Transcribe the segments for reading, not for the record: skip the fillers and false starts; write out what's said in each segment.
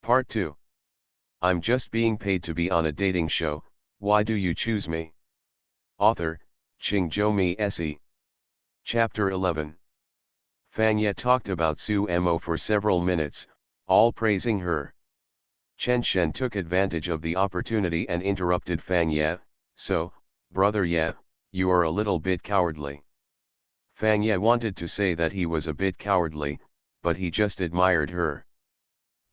Part 2. I'm just being paid to be on a dating show, why do you choose me? Author, Chingjomi Se. Chapter 11. Fanya talked about Su Mo for several minutes, all praising her. Chen Shen took advantage of the opportunity and interrupted Fanya, so, brother Ye, you are a little bit cowardly. Fanya wanted to say that he was a bit cowardly, but he just admired her.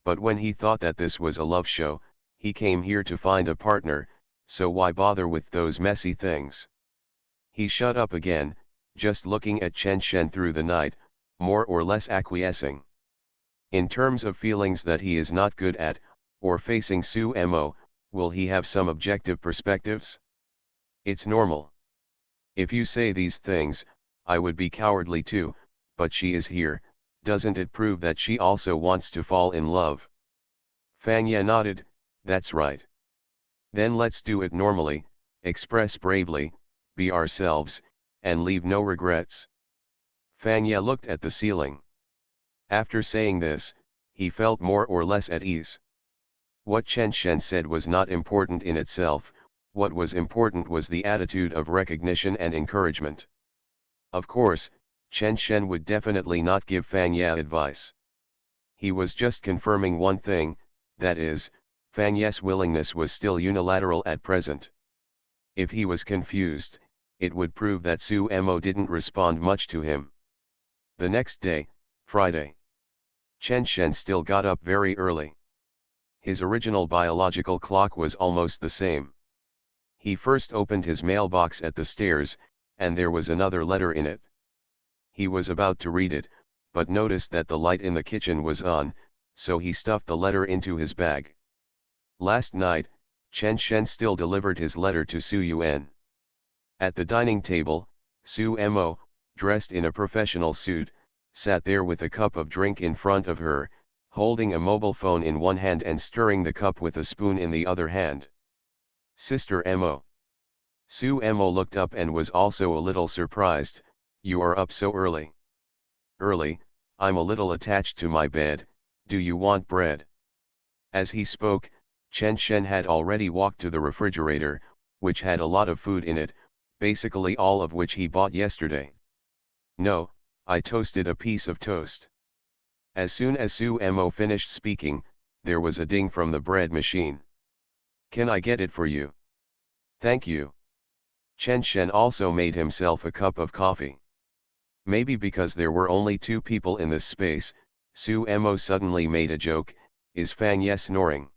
But when he thought that this was a love show, he came here to find a partner, so why bother with those messy things? He shut up again, just looking at Chen Shen through the night, more or less acquiescing. In terms of feelings that he is not good at, or facing Su Mo, will he have some objective perspectives? It's normal. If you say these things, I would be cowardly too, but she is here, doesn't it prove that she also wants to fall in love? Fanya nodded, that's right. Then let's do it normally, express bravely, be ourselves, and leave no regrets. Fanya looked at the ceiling. After saying this, he felt more or less at ease. What Chen Shen said was not important in itself, what was important was the attitude of recognition and encouragement. Of course, Chen Shen would definitely not give Fanya advice. He was just confirming one thing, that is, Fanya's willingness was still unilateral at present. If he was confused, it would prove that Su Mo didn't respond much to him. The next day, Friday. Chen Shen still got up very early. His original biological clock was almost the same. He first opened his mailbox at the stairs, and there was another letter in it. He was about to read it, but noticed that the light in the kitchen was on, so he stuffed the letter into his bag. Last night, Chen Shen still delivered his letter to Su Yuan. At the dining table, Su Mo, dressed in a professional suit, sat there with a cup of drink in front of her, holding a mobile phone in one hand and stirring the cup with a spoon in the other hand. Sister Mo. Su Mo looked up and was also a little surprised, you are up so early. Early, I'm a little attached to my bed, do you want bread? As he spoke, Chen Shen had already walked to the refrigerator, which had a lot of food in it, basically all of which he bought yesterday. No, I toasted a piece of toast. As soon as Su Mo finished speaking, there was a ding from the bread machine. Can I get it for you? Thank you. Chen Shen also made himself a cup of coffee. Maybe because there were only two people in this space, Su Mo suddenly made a joke, is Fanya snoring?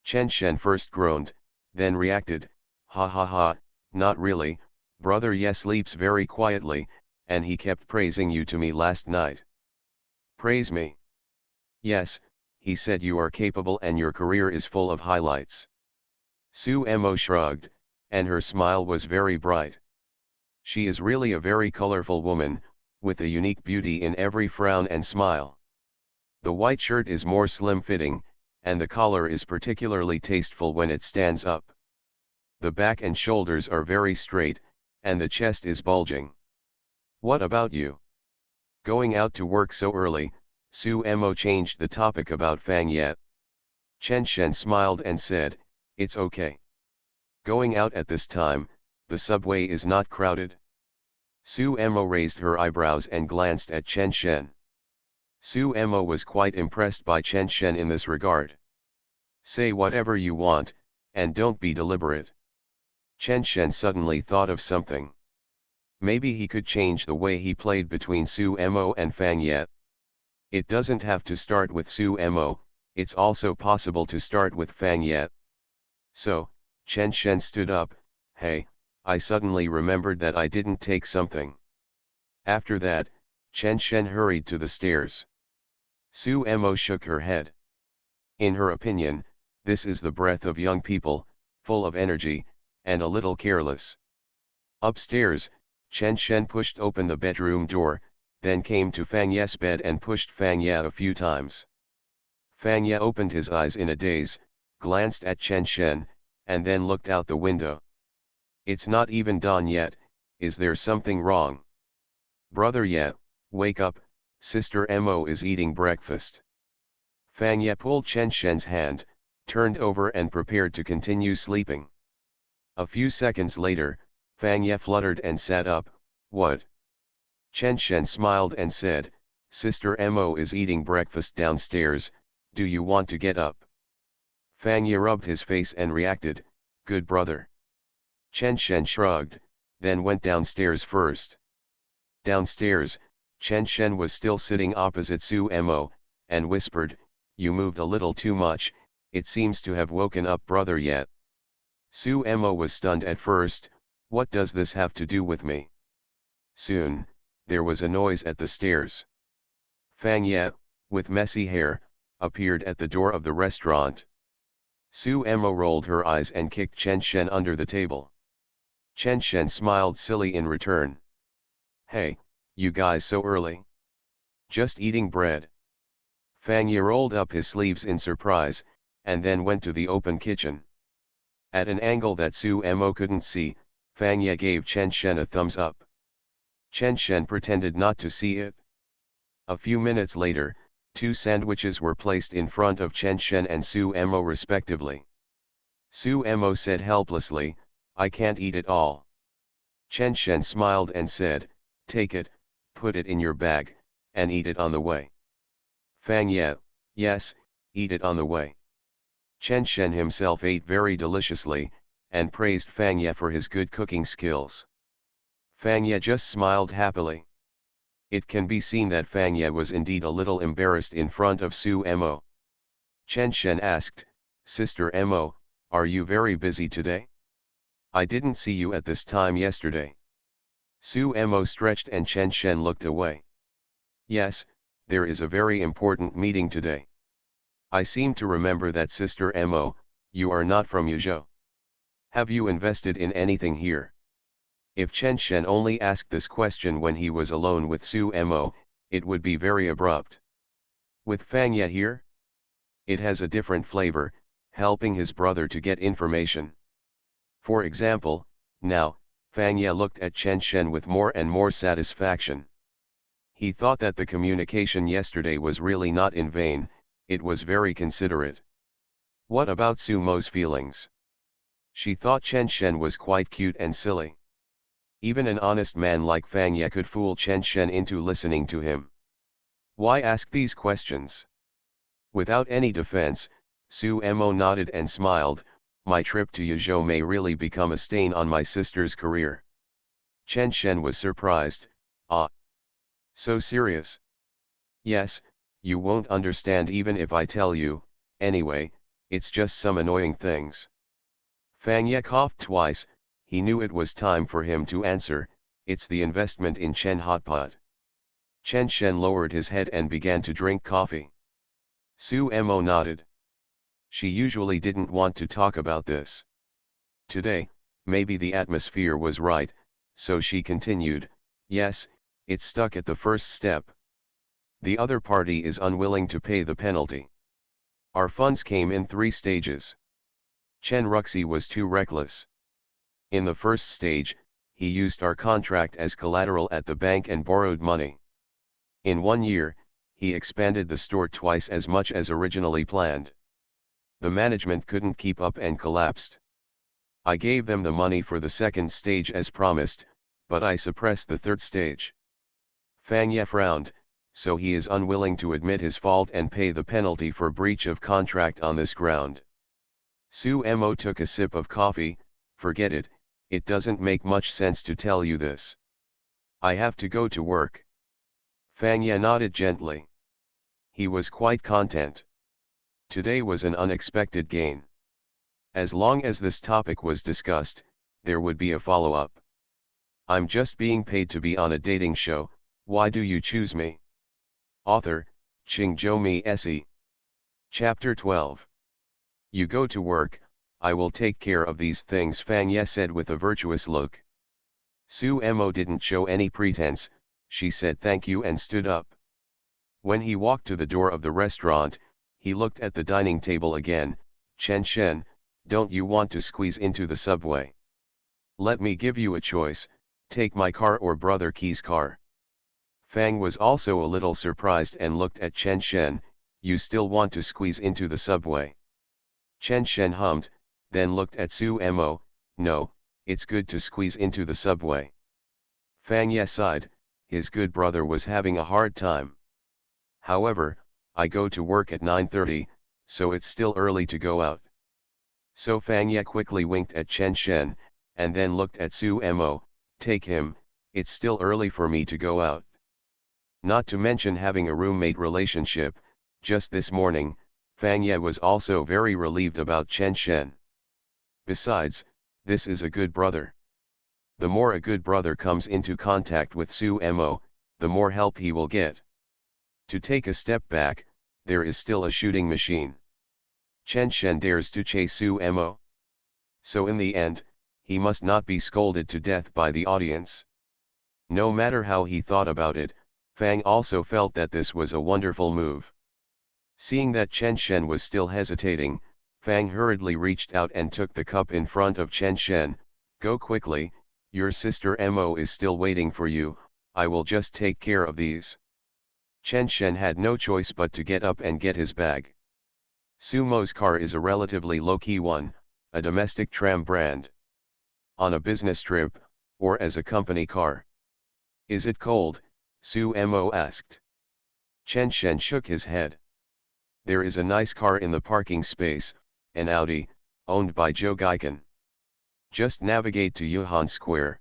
Chen Shen first groaned, then reacted, ha ha ha, not really, brother Ye sleeps very quietly, and he kept praising you to me last night. Praise me? Yes, he said you are capable and your career is full of highlights. Su Mo shrugged, and her smile was very bright. She is really a very colorful woman, with a unique beauty in every frown and smile. The white shirt is more slim-fitting, and the collar is particularly tasteful when it stands up. The back and shoulders are very straight, and the chest is bulging. What about you? Going out to work so early, Su Mo changed the topic about Fanya. Chen Shen smiled and said, it's okay. Going out at this time, the subway is not crowded. Su Mo raised her eyebrows and glanced at Chen Shen. Su Mo was quite impressed by Chen Shen in this regard. Say whatever you want, and don't be deliberate. Chen Shen suddenly thought of something. Maybe he could change the way he played between Su Mo and Fanya. It doesn't have to start with Su Mo, it's also possible to start with Fanya. So, Chen Shen stood up, hey, I suddenly remembered that I didn't take something. After that, Chen Shen hurried to the stairs. Su Mo shook her head. In her opinion, this is the breath of young people, full of energy, and a little careless. Upstairs, Chen Shen pushed open the bedroom door, then came to Fanya's bed and pushed Fanya a few times. Fanya opened his eyes in a daze, glanced at Chen Shen, and then looked out the window. It's not even dawn yet, is there something wrong? Brother Ye, wake up, Sister Mo is eating breakfast. Fang Ye pulled Chen Shen's hand, turned over and prepared to continue sleeping. A few seconds later, Fang Ye fluttered and sat up. What? Chen Shen smiled and said, Sister Mo is eating breakfast downstairs, do you want to get up? Fang Ye rubbed his face and reacted, good brother. Chen Shen shrugged, then went downstairs first. Downstairs, Chen Shen was still sitting opposite Su Mo, and whispered, you moved a little too much, it seems to have woken up brother yet. Su Mo was stunned at first, what does this have to do with me? Soon, there was a noise at the stairs. Fang Ye, with messy hair, appeared at the door of the restaurant. Su Mo rolled her eyes and kicked Chen Shen under the table. Chen Shen smiled silly in return. Hey, you guys so early? Just eating bread. Fang Ye rolled up his sleeves in surprise, and then went to the open kitchen. At an angle that Su Mo couldn't see, Fang Ye gave Chen Shen a thumbs up. Chen Shen pretended not to see it. A few minutes later, 2 sandwiches were placed in front of Chen Shen and Su Mo respectively. Su Mo said helplessly, I can't eat it all. Chen Shen smiled and said, take it, put it in your bag, and eat it on the way. Fang Ye, yes, eat it on the way. Chen Shen himself ate very deliciously, and praised Fang Ye for his good cooking skills. Fang Ye just smiled happily. It can be seen that Fang Ye was indeed a little embarrassed in front of Su Mo. Chen Shen asked, Sister Mo, are you very busy today? I didn't see you at this time yesterday. Su Mo stretched and Chen Shen looked away. Yes, there is a very important meeting today. I seem to remember that Sister Mo, you are not from Yuzhou. Have you invested in anything here? If Chen Shen only asked this question when he was alone with Su Mo, it would be very abrupt. With Fang Ye here? It has a different flavor, helping his brother to get information. For example, now, Fang Ye looked at Chen Shen with more and more satisfaction. He thought that the communication yesterday was really not in vain, it was very considerate. What about Su Mo's feelings? She thought Chen Shen was quite cute and silly. Even an honest man like Fang Ye could fool Chen Shen into listening to him. Why ask these questions? Without any defense, Su Mo nodded and smiled, my trip to Yuzhou may really become a stain on my sister's career. Chen Shen was surprised, ah. So serious? Yes, you won't understand even if I tell you, anyway, it's just some annoying things. Fang Ye coughed twice, he knew it was time for him to answer, it's the investment in Chen Hotpot. Chen Shen lowered his head and began to drink coffee. Su Mo nodded. She usually didn't want to talk about this. Today, maybe the atmosphere was right, so she continued, yes, it's stuck at the first step. The other party is unwilling to pay the penalty. Our funds came in 3 stages. Chen Ruxi was too reckless. In the first stage, he used our contract as collateral at the bank and borrowed money. In 1 year, he expanded the store twice as much as originally planned. The management couldn't keep up and collapsed. I gave them the money for the second stage as promised, but I suppressed the third stage. Fang Ye frowned, so he is unwilling to admit his fault and pay the penalty for breach of contract on this ground. Su Mo took a sip of coffee, forget it, it doesn't make much sense to tell you this. I have to go to work. Fang Ye nodded gently. He was quite content. Today was an unexpected gain. As long as this topic was discussed, there would be a follow-up. I'm just being paid to be on a dating show, why do you choose me? Author, Qingzhou Mi Se. Chapter 12. You go to work, I will take care of these things, Fang Ye said with a virtuous look. Su Mo didn't show any pretense, she said thank you and stood up. When he walked to the door of the restaurant, he looked at the dining table again, Chen Shen, don't you want to squeeze into the subway? Let me give you a choice, take my car or brother Key's car. Fang was also a little surprised and looked at Chen Shen, you still want to squeeze into the subway? Chen Shen hummed, then looked at Su Mo. No, it's good to squeeze into the subway. Fang Ye sighed, his good brother was having a hard time. However, I go to work at 9:30, so it's still early to go out. So Fang Ye quickly winked at Chen Shen, and then looked at Su Mo. Take him, it's still early for me to go out. Not to mention having a roommate relationship, just this morning, Fang Ye was also very relieved about Chen Shen. Besides, this is a good brother. The more a good brother comes into contact with Su Mo, the more help he will get. To take a step back, there is still a shooting machine. Chen Shen dares to chase Su Mo. So in the end, he must not be scolded to death by the audience. No matter how he thought about it, Fang also felt that this was a wonderful move. Seeing that Chen Shen was still hesitating, Fang hurriedly reached out and took the cup in front of Chen Shen. Go quickly, your sister Mo is still waiting for you, I will just take care of these. Chen Shen had no choice but to get up and get his bag. Su Mo's car is a relatively low-key one, a domestic tram brand. On a business trip, or as a company car. Is it cold? Su Mo asked. Chen Shen shook his head. There is a nice car in the parking space, an Audi, owned by Zhou Gaikan. Just navigate to Yuhan Square.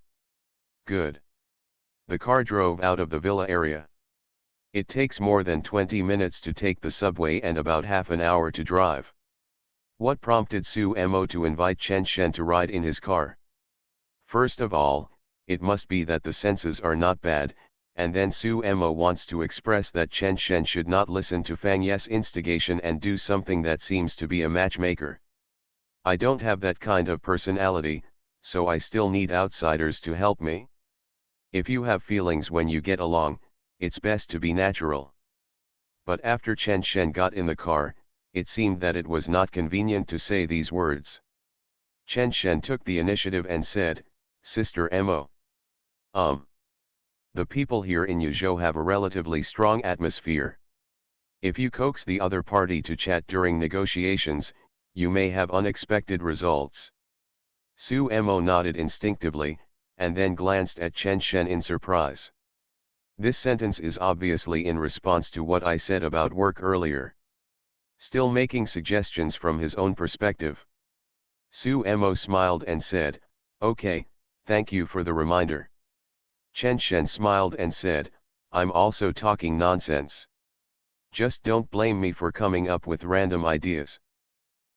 Good. The car drove out of the villa area. It takes more than 20 minutes to take the subway and about half an hour to drive. What prompted Su Mo to invite Chen Shen to ride in his car? First of all, it must be that the senses are not bad, and then Su Mo wants to express that Chen Shen should not listen to Fang Ye's instigation and do something that seems to be a matchmaker. I don't have that kind of personality, so I still need outsiders to help me. If you have feelings when you get along, it's best to be natural. But after Chen Shen got in the car, it seemed that it was not convenient to say these words. Chen Shen took the initiative and said, Sister Mo. The people here in Yuzhou have a relatively strong atmosphere. If you coax the other party to chat during negotiations, you may have unexpected results. Su Mo nodded instinctively, and then glanced at Chen Shen in surprise. This sentence is obviously in response to what I said about work earlier. Still making suggestions from his own perspective. Su Mo smiled and said, Okay, thank you for the reminder. Chen Shen smiled and said, I'm also talking nonsense. Just don't blame me for coming up with random ideas.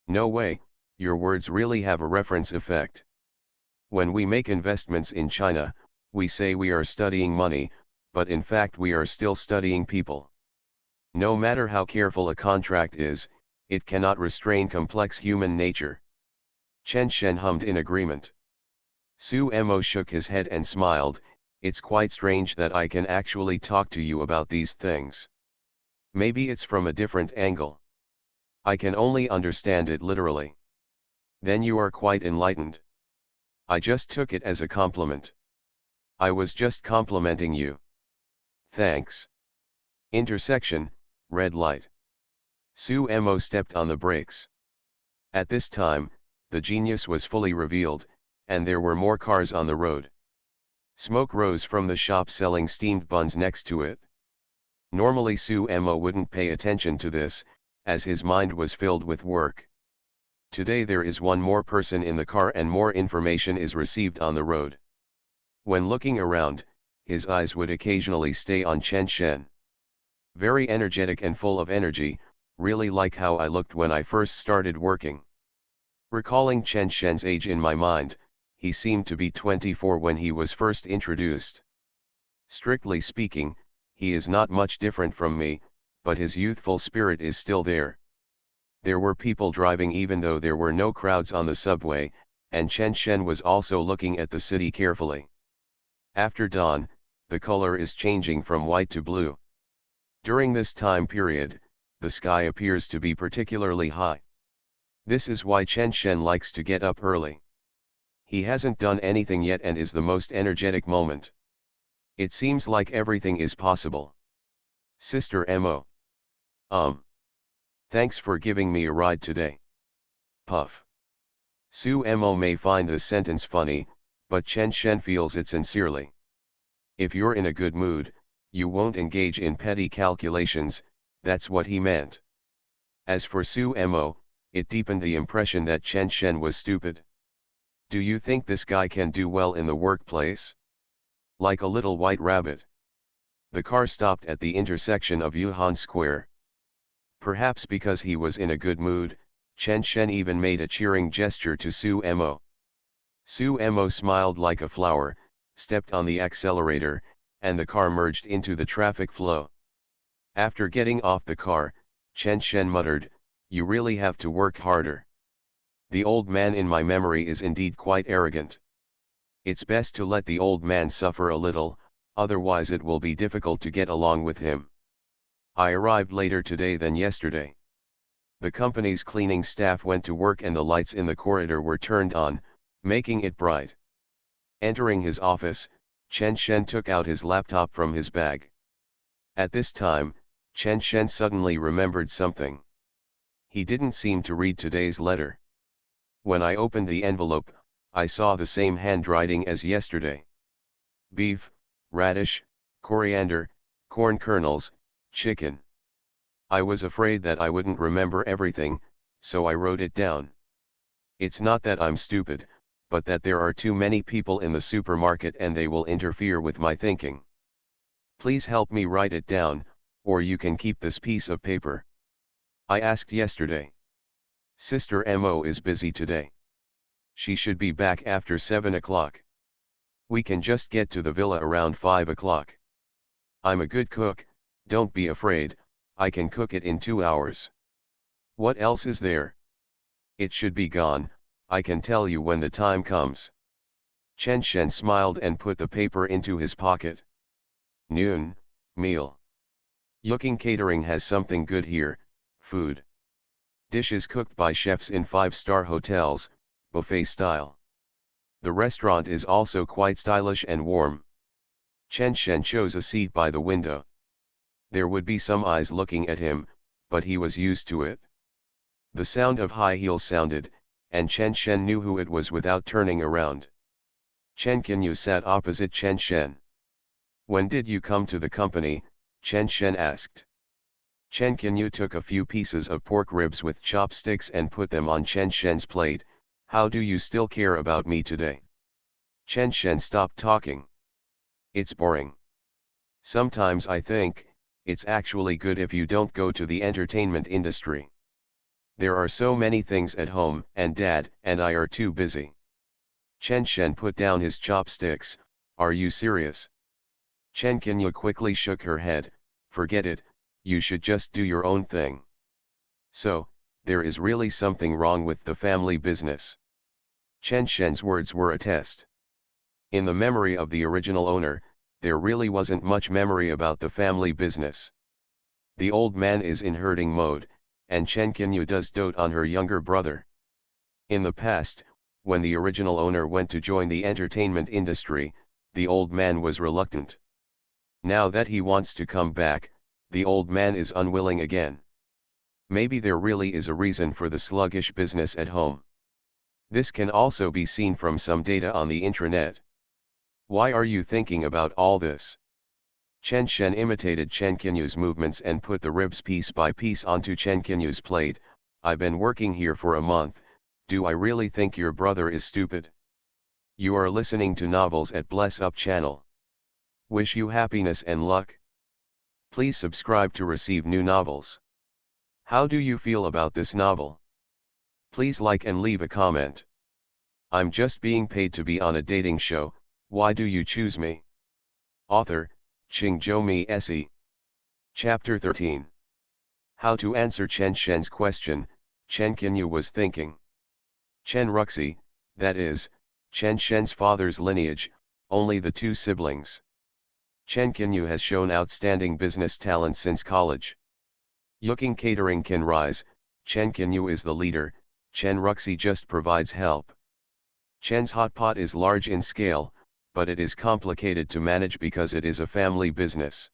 No way, your words really have a reference effect. When we make investments in China, we say we are studying money, but in fact we are still studying people. No matter how careful a contract is, it cannot restrain complex human nature. Chen Shen hummed in agreement. Su Mo shook his head and smiled, it's quite strange that I can actually talk to you about these things. Maybe it's from a different angle. I can only understand it literally. Then you are quite enlightened. I just took it as a compliment. I was just complimenting you. Thanks. Intersection, red light. Su Mo stepped on the brakes. At this time, the genius was fully revealed, and there were more cars on the road. Smoke rose from the shop selling steamed buns next to it. Normally Su Mo wouldn't pay attention to this, as his mind was filled with work. Today there is one more person in the car and more information is received on the road. When looking around, his eyes would occasionally stay on Chen Shen. Very energetic and full of energy, really like how I looked when I first started working. Recalling Chen Shen's age in my mind, he seemed to be 24 when he was first introduced. Strictly speaking, he is not much different from me, but his youthful spirit is still there. There were people driving even though there were no crowds on the subway, and Chen Shen was also looking at the city carefully. After dawn, the color is changing from white to blue. During this time period, the sky appears to be particularly high. This is why Chen Shen likes to get up early. He hasn't done anything yet and is the most energetic moment. It seems like everything is possible. Sister Mo. Thanks for giving me a ride today. Puff. Su Mo may find this sentence funny, but Chen Shen feels it sincerely. If you're in a good mood, you won't engage in petty calculations, that's what he meant. As for Su Mo, it deepened the impression that Chen Shen was stupid. Do you think this guy can do well in the workplace? Like a little white rabbit. The car stopped at the intersection of Yuhan Square. Perhaps because he was in a good mood, Chen Shen even made a cheering gesture to Su Mo. Su Mo smiled like a flower, stepped on the accelerator, and the car merged into the traffic flow. After getting off the car, Chen Shen muttered, "You really have to work harder. The old man in my memory is indeed quite arrogant. It's best to let the old man suffer a little, otherwise it will be difficult to get along with him. I arrived later today than yesterday. The company's cleaning staff went to work and the lights in the corridor were turned on, making it bright." Entering his office, Chen Shen took out his laptop from his bag. At this time, Chen Shen suddenly remembered something. He didn't seem to read today's letter. When I opened the envelope, I saw the same handwriting as yesterday. Beef, radish, coriander, corn kernels, chicken. I was afraid that I wouldn't remember everything, so I wrote it down. It's not that I'm stupid, but that there are too many people in the supermarket and they will interfere with my thinking. Please help me write it down, or you can keep this piece of paper. I asked yesterday. Sister Mo is busy today. She should be back after 7 o'clock. We can just get to the villa around 5 o'clock. I'm a good cook, don't be afraid, I can cook it in 2 hours. What else is there? It should be gone, I can tell you when the time comes. Chen Shen smiled and put the paper into his pocket. Noon, meal. Yuking Catering has something good here, food. Dishes cooked by chefs in 5-star hotels, buffet style. The restaurant is also quite stylish and warm. Chen Shen chose a seat by the window. There would be some eyes looking at him, but he was used to it. The sound of high heels sounded, and Chen Shen knew who it was without turning around. Chen Qinyu sat opposite Chen Shen. When did you come to the company? Chen Shen asked. Chen Qinyu took a few pieces of pork ribs with chopsticks and put them on Chen Shen's plate. How do you still care about me today? Chen Shen stopped talking. It's boring. Sometimes I think, it's actually good if you don't go to the entertainment industry. There are so many things at home and Dad and I are too busy. Chen Shen put down his chopsticks. Are you serious? Chen Qinyu quickly shook her head. Forget it, you should just do your own thing. So, there is really something wrong with the family business. Chen Shen's words were a test. In the memory of the original owner, there really wasn't much memory about the family business. The old man is in herding mode, and Chen Qinyu does dote on her younger brother. In the past, when the original owner went to join the entertainment industry, the old man was reluctant. Now that he wants to come back, the old man is unwilling again. Maybe there really is a reason for the sluggish business at home. This can also be seen from some data on the intranet. Why are you thinking about all this? Chen Shen imitated Chen Qinyu's movements and put the ribs piece by piece onto Chen Qinyu's plate. I've been working here for a month, do I really think your brother is stupid? You are listening to novels at Bless Up channel. Wish you happiness and luck. Please subscribe to receive new novels. How do you feel about this novel? Please like and leave a comment. I'm just being paid to be on a dating show, why do you choose me? Author, Qingzhou Se. Chapter 13. How to answer Chen Shen's question. Chen Qinyu was thinking. Chen Ruxi, that is, Chen Shen's father's lineage, only the 2 siblings. Chen Qinyu has shown outstanding business talent since college. Yuking Catering can rise, Chen Qinyu is the leader, Chen Ruxi just provides help. Chen's hot pot is large in scale, but it is complicated to manage because it is a family business.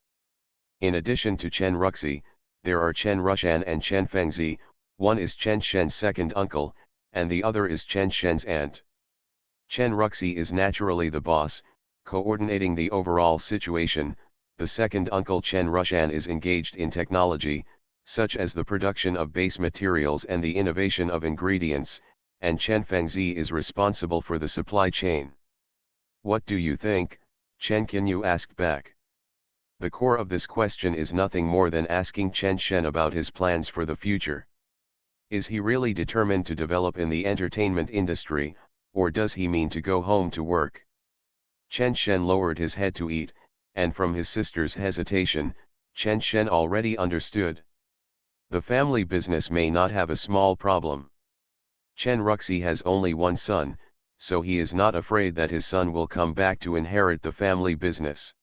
In addition to Chen Ruxi, there are Chen Rushan and Chen Fengzi, one is Chen Shen's second uncle, and the other is Chen Shen's aunt. Chen Ruxi is naturally the boss, coordinating the overall situation. The second uncle Chen Rushan is engaged in technology, such as the production of base materials and the innovation of ingredients, and Chen Fengzi is responsible for the supply chain. What do you think? Chen Qinyu asked back. The core of this question is nothing more than asking Chen Shen about his plans for the future. Is he really determined to develop in the entertainment industry, or does he mean to go home to work? Chen Shen lowered his head to eat, and from his sister's hesitation, Chen Shen already understood. The family business may not have a small problem. Chen Ruxi has only one son, so he is not afraid that his son will come back to inherit the family business.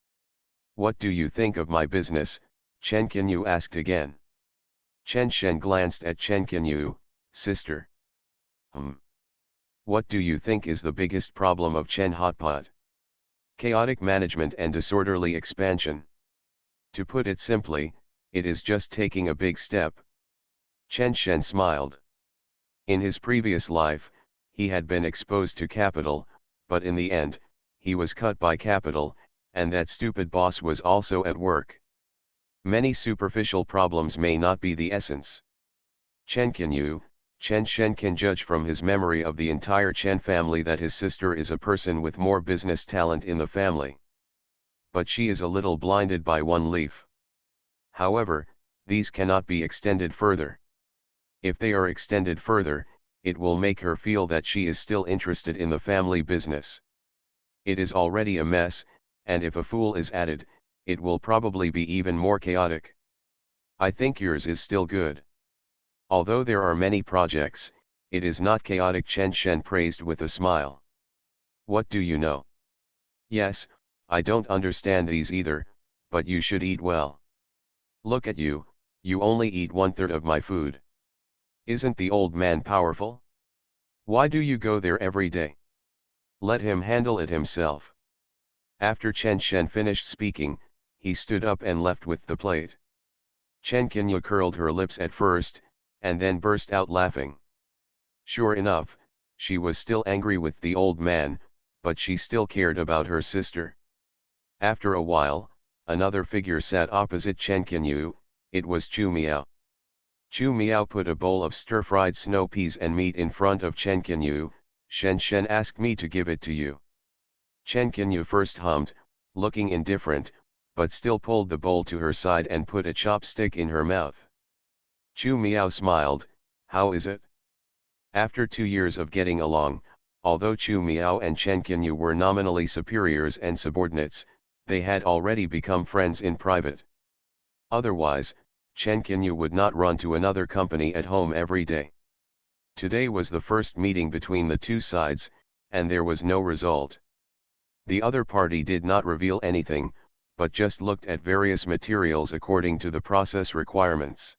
What do you think of my business? Chen Qinyu asked again. Chen Shen glanced at Chen Qinyu, sister. What do you think is the biggest problem of Chen Hotpot? Chaotic management and disorderly expansion. To put it simply, it is just taking a big step. Chen Shen smiled. In his previous life, he had been exposed to capital, but in the end, he was cut by capital, and that stupid boss was also at work. Many superficial problems may not be the essence. Chen Shen can judge from his memory of the entire Chen family that his sister is a person with more business talent in the family. But she is a little blinded by one leaf. However, these cannot be extended further. If they are extended further, it will make her feel that she is still interested in the family business. It is already a mess, and if a fool is added, it will probably be even more chaotic. I think yours is still good. Although there are many projects, it is not chaotic, Chen Shen praised with a smile. What do you know? Yes, I don't understand these either, but you should eat well. Look at you, you only eat 1/3 of my food. Isn't the old man powerful? Why do you go there every day? Let him handle it himself. After Chen Shen finished speaking, he stood up and left with the plate. Chen Qinyu curled her lips at first, and then burst out laughing. Sure enough, she was still angry with the old man, but she still cared about her sister. After a while, another figure sat opposite Chen Qinyu. It was Chu Miao. Chu Miao put a bowl of stir-fried snow peas and meat in front of Chen Qinyu. Chen Shen asked me to give it to you. Chen Qinyu first hummed, looking indifferent, but still pulled the bowl to her side and put a chopstick in her mouth. Chu Miao smiled. How is it? After 2 years of getting along, although Chu Miao and Chen Qinyu were nominally superiors and subordinates, they had already become friends in private. Otherwise, Chen Qinyu would not run to another company at home every day. Today was the first meeting between the two sides, and there was no result. The other party did not reveal anything, but just looked at various materials according to the process requirements.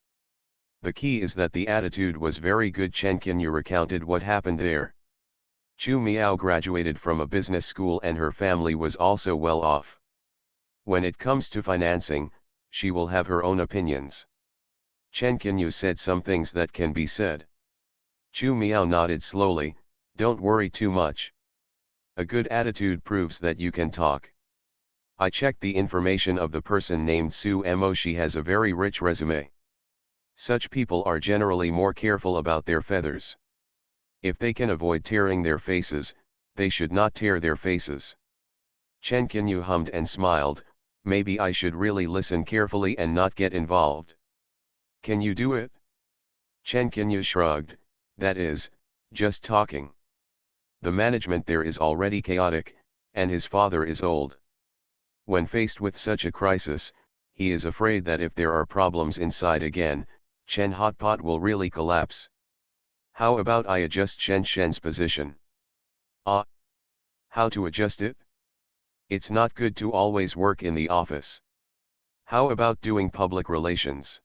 The key is that the attitude was very good. Chen Qinyu recounted what happened there. Chu Miao graduated from a business school and her family was also well off. When it comes to financing, she will have her own opinions. Chen Qinyu said some things that can be said. Chu Miao nodded slowly. Don't worry too much. A good attitude proves that you can talk. I checked the information of the person named Su Mo. She has a very rich resume. Such people are generally more careful about their feathers. If they can avoid tearing their faces, they should not tear their faces. Chen Qinyu hummed and smiled. Maybe I should really listen carefully and not get involved. Can you do it? Chen Qinyu shrugged. That is, just talking. The management there is already chaotic, and his father is old. When faced with such a crisis, he is afraid that if there are problems inside again, Chen Hotpot will really collapse. How about I adjust Chen Shen's position? Ah! How to adjust it? It's not good to always work in the office. How about doing public relations?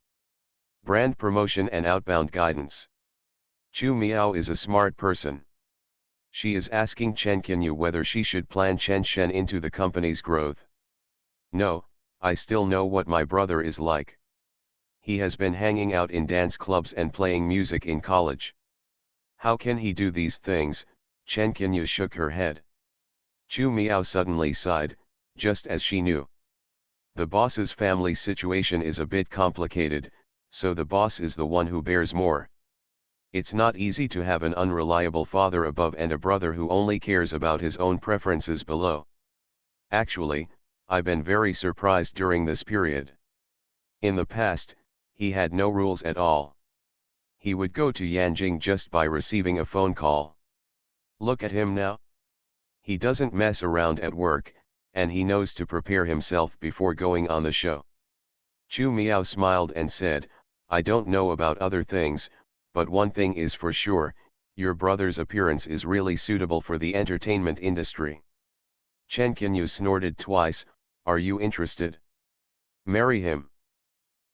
Brand promotion and outbound guidance. Chu Miao is a smart person. She is asking Chen Qinyu whether she should plan Chen Shen into the company's growth. No, I still know what my brother is like. He has been hanging out in dance clubs and playing music in college. How can he do these things? Chen Qinyu shook her head. Chu Miao suddenly sighed, just as she knew. The boss's family situation is a bit complicated, so the boss is the one who bears more. It's not easy to have an unreliable father above and a brother who only cares about his own preferences below. Actually, I've been very surprised during this period. In the past, he had no rules at all. He would go to Yanjing just by receiving a phone call. Look at him now. He doesn't mess around at work, and he knows to prepare himself before going on the show. Chu Miao smiled and said, I don't know about other things, but one thing is for sure, your brother's appearance is really suitable for the entertainment industry. Chen Qinyu snorted twice, are you interested? Marry him.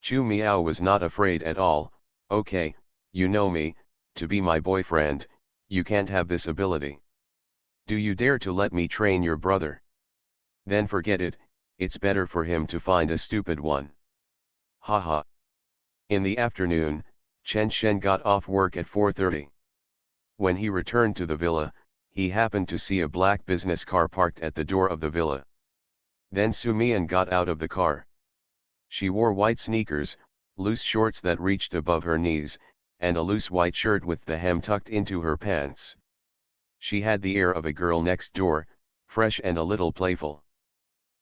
Chu Miao was not afraid at all, okay, you know me, to be my boyfriend, you can't have this ability. Do you dare to let me train your brother? Then forget it, it's better for him to find a stupid one. Haha. In the afternoon, Chen Shen got off work at 4:30. When he returned to the villa, he happened to see a black business car parked at the door of the villa. Then Su Mian got out of the car. She wore white sneakers, loose shorts that reached above her knees, and a loose white shirt with the hem tucked into her pants. She had the air of a girl next door, fresh and a little playful.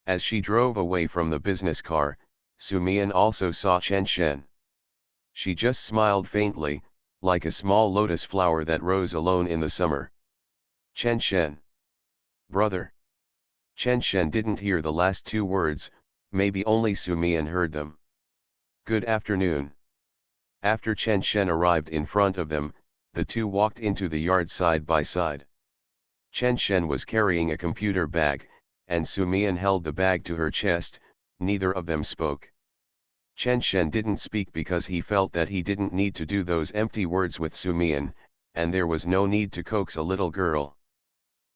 As she drove away from the business car, Su Mian also saw Chen Shen. She just smiled faintly, like a small lotus flower that rose alone in the summer. Chen Shen. Brother. Chen Shen didn't hear the last two words, maybe only Su Mian heard them. Good afternoon. After Chen Shen arrived in front of them, the two walked into the yard side by side. Chen Shen was carrying a computer bag, and Su Mian held the bag to her chest, neither of them spoke. Chen Shen didn't speak because he felt that he didn't need to do those empty words with Su Mian, and there was no need to coax a little girl.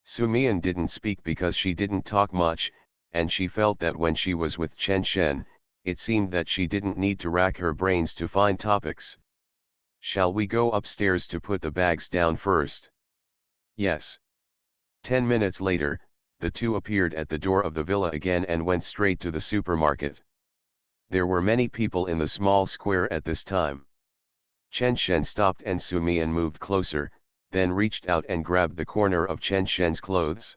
Su Mian didn't speak because she didn't talk much, and she felt that when she was with Chen Shen, it seemed that she didn't need to rack her brains to find topics. Shall we go upstairs to put the bags down first? Yes. 10 minutes later, the two appeared at the door of the villa again and went straight to the supermarket. There were many people in the small square at this time. Chen Shen stopped and Su Mian moved closer, then reached out and grabbed the corner of Chen Shen's clothes.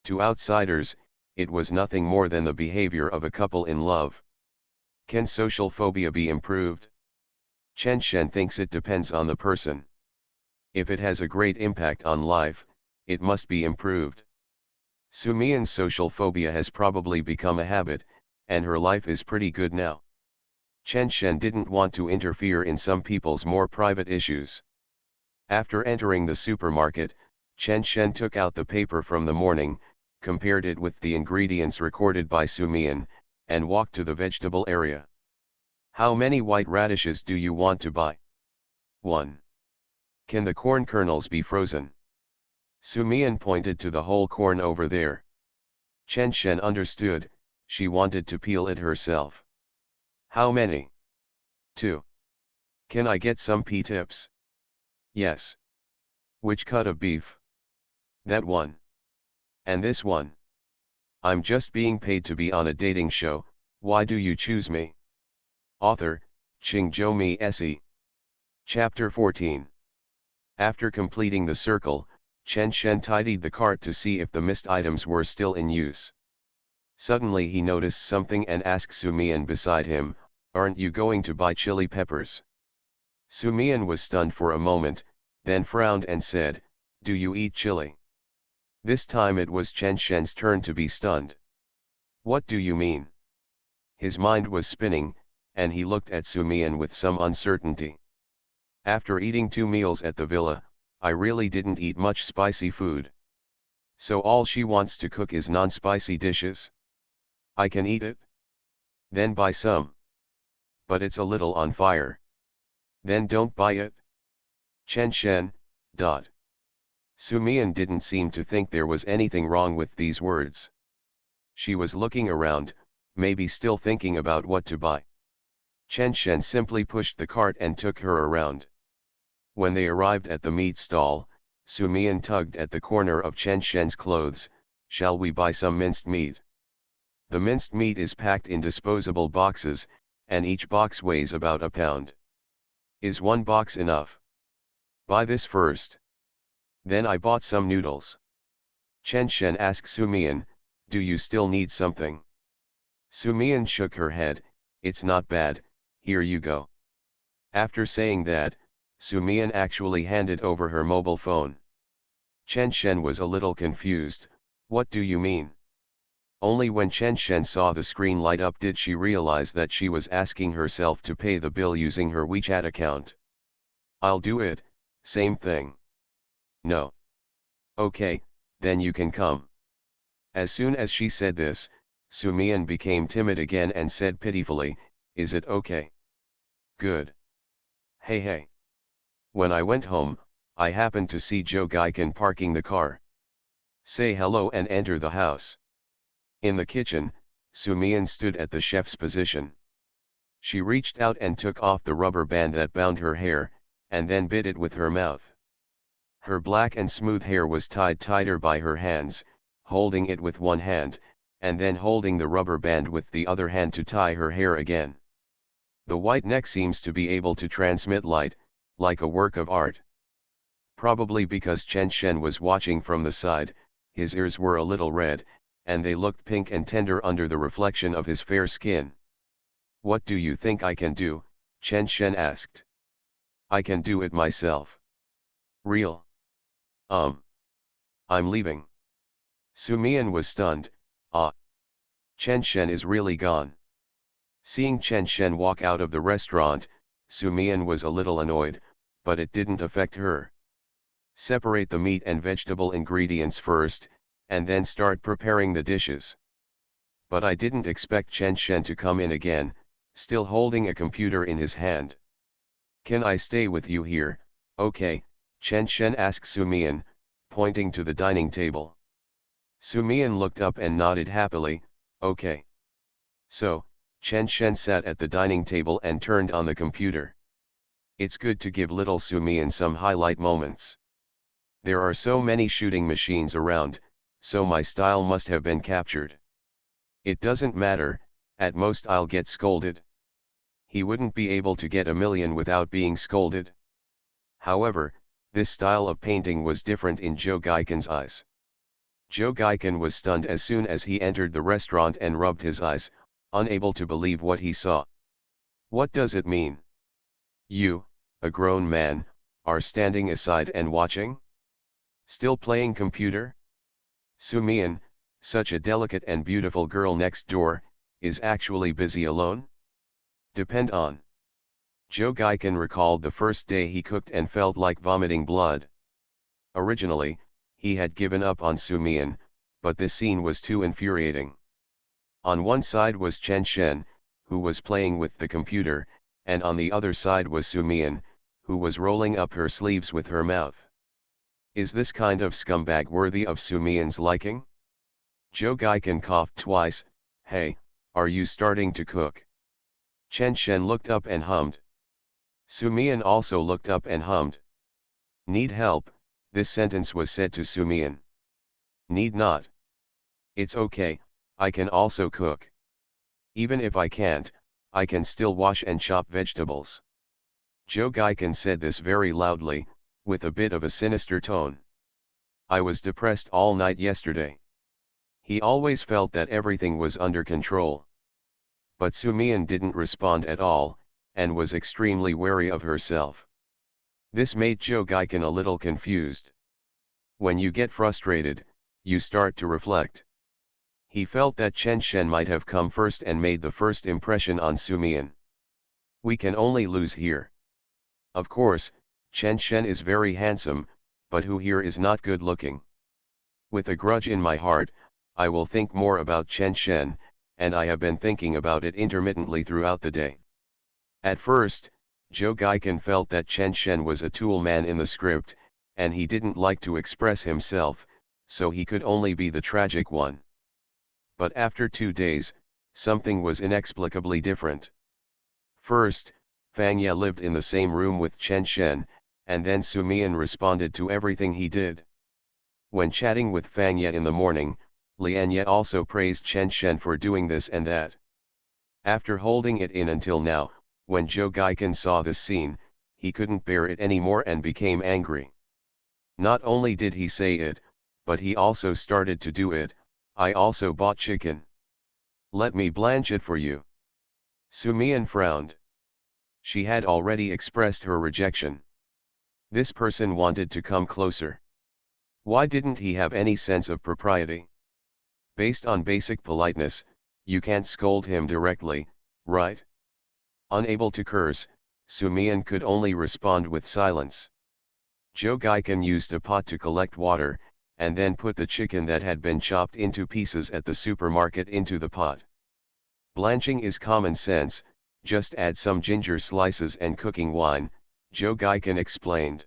To outsiders, it was nothing more than the behavior of a couple in love. Can social phobia be improved? Chen Shen thinks it depends on the person. If it has a great impact on life, it must be improved. Su Mian's social phobia has probably become a habit, and her life is pretty good now. Chen Shen didn't want to interfere in some people's more private issues. After entering the supermarket, Chen Shen took out the paper from the morning, compared it with the ingredients recorded by Su Mian, and walked to the vegetable area. How many white radishes do you want to buy? 1. Can the corn kernels be frozen? Su Mian pointed to the whole corn over there. Chen Shen understood, she wanted to peel it herself. How many? 2. Can I get some pea tips? Yes. Which cut of beef? That one. And this one. I'm just being paid to be on a dating show, why do you choose me? Author, Qingzhou Mi Se. Chapter 14. After completing the circle, Chen Shen tidied the cart to see if the missed items were still in use. Suddenly he noticed something and asked Su Mian beside him, aren't you going to buy chili peppers? Su Mian was stunned for a moment, then frowned and said, do you eat chili? This time it was Chen Shen's turn to be stunned. What do you mean? His mind was spinning, and he looked at Su Mian with some uncertainty. After eating 2 meals at the villa, I really didn't eat much spicy food. So all she wants to cook is non-spicy dishes? I can eat it? Then buy some. But it's a little on fire. Then don't buy it. Chen Shen. Su Mian didn't seem to think there was anything wrong with these words. She was looking around, maybe still thinking about what to buy. Chen Shen simply pushed the cart and took her around. When they arrived at the meat stall, Su Mian tugged at the corner of Chen Shen's clothes. "Shall we buy some minced meat?" The minced meat is packed in disposable boxes, and each box weighs about a pound. "Is one box enough?" "Buy this first." Then I bought some noodles. Chen Shen asked Su Mian, "Do you still need something?" Su Mian shook her head, "It's not bad, here you go." After saying that, Su Mian actually handed over her mobile phone. Chen Shen was a little confused. "What do you mean?" Only when Chen Shen saw the screen light up did she realize that she was asking herself to pay the bill using her WeChat account. "I'll do it, same thing." "No." "Okay, then you can come." As soon as she said this, Su Mian became timid again and said pitifully, "Is it okay?" "Good." Hey. When I went home, I happened to see Joe Gaikin parking the car. Say hello and enter the house. In the kitchen, Su Mian stood at the chef's position. She reached out and took off the rubber band that bound her hair, and then bit it with her mouth. Her black and smooth hair was tied tighter by her hands, holding it with one hand, and then holding the rubber band with the other hand to tie her hair again. The white neck seems to be able to transmit light, like a work of art. Probably because Chen Shen was watching from the side, his ears were a little red, and they looked pink and tender under the reflection of his fair skin. "What do you think I can do?" Chen Shen asked. "I can do it myself." "Real?" I'm leaving." Su Mian was stunned. "Ah. Chen Shen is really gone." Seeing Chen Shen walk out of the restaurant, Su Mian was a little annoyed, but it didn't affect her. "Separate the meat and vegetable ingredients first, and then start preparing the dishes." But I didn't expect Chen Shen to come in again, still holding a computer in his hand. "Can I stay with you here?" "Okay," Chen Shen asked Su Mian, pointing to the dining table. Su Mian looked up and nodded happily, "Okay." So, Chen Shen sat at the dining table and turned on the computer. It's good to give little Su Mian some highlight moments. There are so many shooting machines around, so my style must have been captured. It doesn't matter, at most I'll get scolded. He wouldn't be able to get a million without being scolded. However, this style of painting was different in Joe Gaikin's eyes. Joe Gaikin was stunned as soon as he entered the restaurant and rubbed his eyes, unable to believe what he saw. "What does it mean? You, a grown man, are standing aside and watching? Still playing computer?" Su Mian, such a delicate and beautiful girl next door, is actually busy alone? Depend on. Joe Gaikin recalled the first day he cooked and felt like vomiting blood. Originally, he had given up on Su Mian, but this scene was too infuriating. On one side was Chen Shen, who was playing with the computer, and on the other side was Su Mian, who was rolling up her sleeves with her mouth. Is this kind of scumbag worthy of Su Mian's liking? Joe Gaikin coughed twice. "Hey, are you starting to cook?" Chen Shen looked up and hummed. Su Mian also looked up and hummed. "Need help?" This sentence was said to Su Mian. "Need not. It's okay, I can also cook. Even if I can't, I can still wash and chop vegetables." Joe Gaikin said this very loudly, with a bit of a sinister tone. "I was depressed all night yesterday." He always felt that everything was under control. But Su Mian didn't respond at all, and was extremely wary of herself. This made Joe Gaikin a little confused. When you get frustrated, you start to reflect. He felt that Chen Shen might have come first and made the first impression on Su Mian. We can only lose here. Of course, Chen Shen is very handsome, but who here is not good looking? With a grudge in my heart, I will think more about Chen Shen, and I have been thinking about it intermittently throughout the day. At first, Joe Gaikin felt that Chen Shen was a tool man in the script, and he didn't like to express himself, so he could only be the tragic one. But after 2 days, something was inexplicably different. First, Fang Ye lived in the same room with Chen Shen, and then Su Mian responded to everything he did. When chatting with Fang Ye in the morning, Lian Ye also praised Chen Shen for doing this and that. After holding it in until now, when Zhou Gaikan saw this scene, he couldn't bear it anymore and became angry. Not only did he say it, but he also started to do it. I also bought chicken. Let me blanch it for you. Su Mian frowned. She had already expressed her rejection. This person wanted to come closer. Why didn't he have any sense of propriety? Based on basic politeness, you can't scold him directly, right? Unable to curse, Su Mian could only respond with silence. Zhou Gaikan used a pot to collect water, and then put the chicken that had been chopped into pieces at the supermarket into the pot. Blanching is common sense, just add some ginger slices and cooking wine, Zhou Gaikan explained.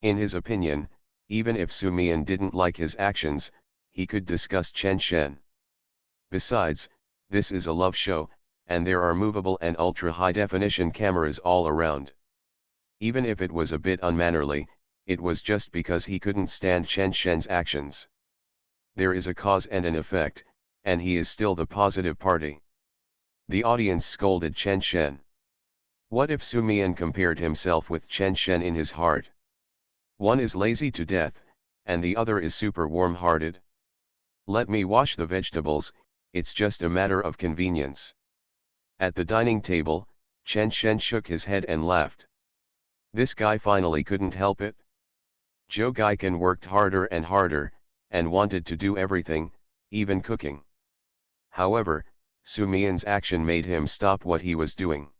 In his opinion, even if Su Mian didn't like his actions, he could discuss Chen Shen. Besides, this is a love show, and there are movable and ultra-high-definition cameras all around. Even if it was a bit unmannerly, it was just because he couldn't stand Chen Shen's actions. There is a cause and an effect, and he is still the positive party. The audience scolded Chen Shen. What if Su Mian compared himself with Chen Shen in his heart? One is lazy to death, and the other is super warm-hearted. Let me wash the vegetables, it's just a matter of convenience. At the dining table, Chen Shen shook his head and laughed. This guy finally couldn't help it. Zhou Gaikan worked harder and harder, and wanted to do everything, even cooking. However, Su Mian's action made him stop what he was doing.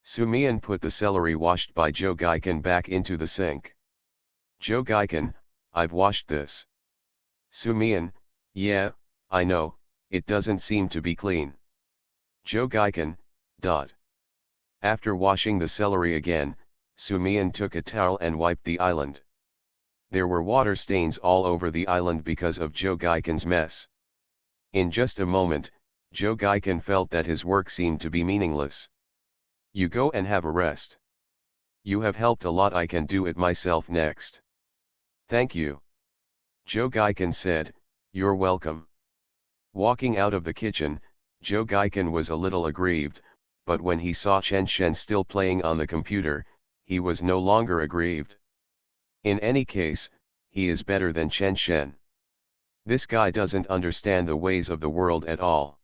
Su Mian put the celery washed by Zhou Gaikan back into the sink. Zhou Gaikan, I've washed this. Su Mian, yeah, I know, it doesn't seem to be clean. Zhou Gaikan, dot. After washing the celery again, Su Mian took a towel and wiped the island. There were water stains all over the island because of Zhou Gaikan's mess. In just a moment, Zhou Gaikan felt that his work seemed to be meaningless. You go and have a rest. You have helped a lot, I can do it myself next. Thank you. Zhou Gaikan said, you're welcome. Walking out of the kitchen, Zhou Gaikan was a little aggrieved, but when he saw Chen Shen still playing on the computer, he was no longer aggrieved. In any case, he is better than Chen Shen. This guy doesn't understand the ways of the world at all.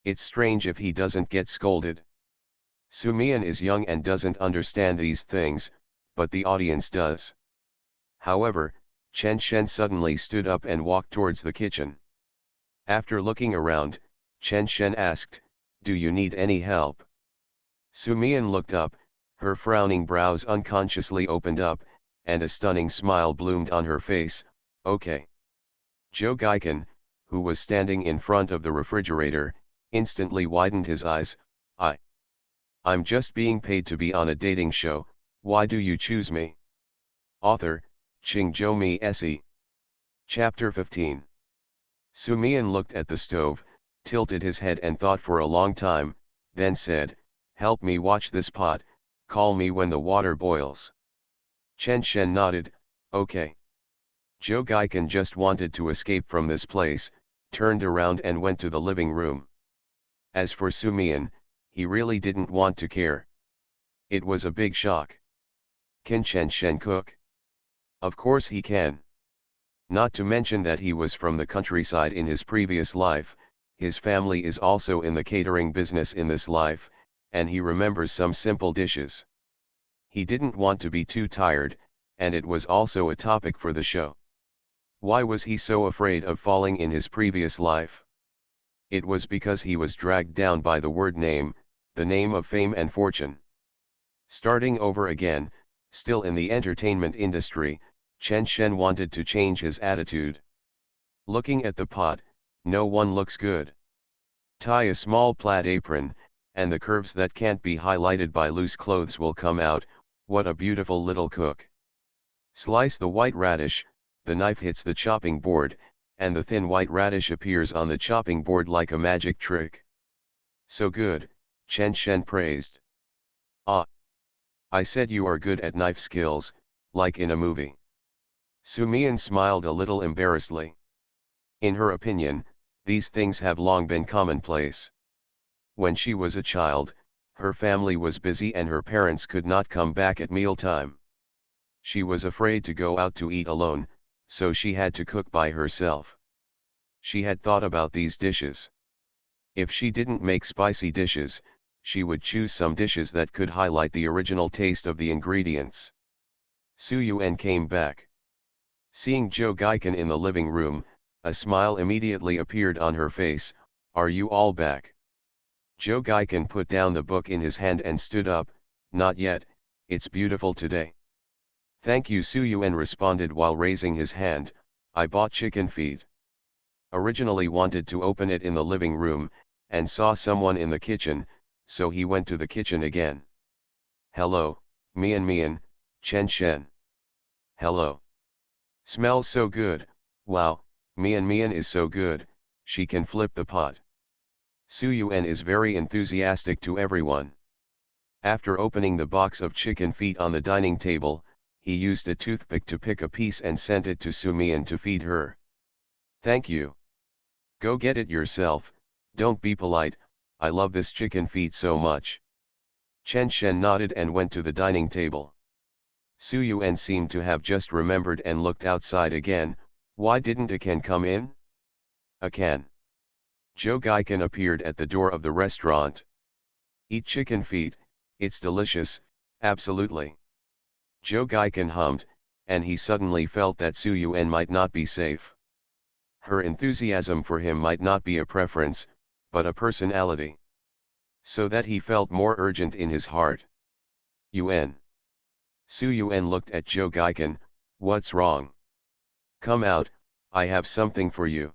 It's strange if he doesn't get scolded. Su Mian is young and doesn't understand these things, but the audience does. However, Chen Shen suddenly stood up and walked towards the kitchen. After looking around, Chen Shen asked, do you need any help? Su Mian looked up, her frowning brows unconsciously opened up, and a stunning smile bloomed on her face. Okay. Zhou Gaikan, who was standing in front of the refrigerator, instantly widened his eyes. I'm just being paid to be on a dating show, why do you choose me? Author, Qingzhou Mi Se. Chapter 15. Su Mian looked at the stove, tilted his head and thought for a long time, then said, help me watch this pot, call me when the water boils. Chen Shen nodded, okay. Zhou Gaikan just wanted to escape from this place, turned around and went to the living room. As for Su Mian, he really didn't want to care. It was a big shock. Can Chen Shen cook? Of course he can. Not to mention that he was from the countryside in his previous life, his family is also in the catering business in this life, and he remembers some simple dishes. He didn't want to be too tired, and it was also a topic for the show. Why was he so afraid of falling in his previous life? It was because he was dragged down by the word name, the name of fame and fortune. Starting over again, still in the entertainment industry, Chen Shen wanted to change his attitude. Looking at the pot, no one looks good. Tie a small plaid apron, and the curves that can't be highlighted by loose clothes will come out. What a beautiful little cook. Slice the white radish, the knife hits the chopping board, and the thin white radish appears on the chopping board like a magic trick. So good, Chen Shen praised. Ah. I said you are good at knife skills, like in a movie. Su Mian smiled a little embarrassedly. In her opinion, these things have long been commonplace. When she was a child, her family was busy and her parents could not come back at mealtime. She was afraid to go out to eat alone, so she had to cook by herself. She had thought about these dishes. If she didn't make spicy dishes, she would choose some dishes that could highlight the original taste of the ingredients. Su Yuan came back. Seeing Zhou Gaikan in the living room, a smile immediately appeared on her face. Are you all back? Zhou Gaikan put down the book in his hand and stood up. Not yet, it's beautiful today. Thank you, Su Yuan responded while raising his hand. I bought chicken feet. Originally wanted to open it in the living room, and saw someone in the kitchen, so he went to the kitchen again. Hello, Mian Mian, Chen Shen. Hello. Smells so good. Wow, Mian Mian is so good, she can flip the pot. Su Yuan is very enthusiastic to everyone. After opening the box of chicken feet on the dining table, he used a toothpick to pick a piece and sent it to Su Mian to feed her. Thank you. Go get it yourself, don't be polite, I love this chicken feet so much. Chen Shen nodded and went to the dining table. Su Yuan seemed to have just remembered and looked outside again. Why didn't Akan come in? Akan. Zhou Gaikan appeared at the door of the restaurant. Eat chicken feet, it's delicious, absolutely. Zhou Gaikan hummed, and he suddenly felt that Su Yuan might not be safe. Her enthusiasm for him might not be a preference, but a personality. So that he felt more urgent in his heart. Yuan. Su Yuan looked at Zhou Gaikan. What's wrong? Come out, I have something for you.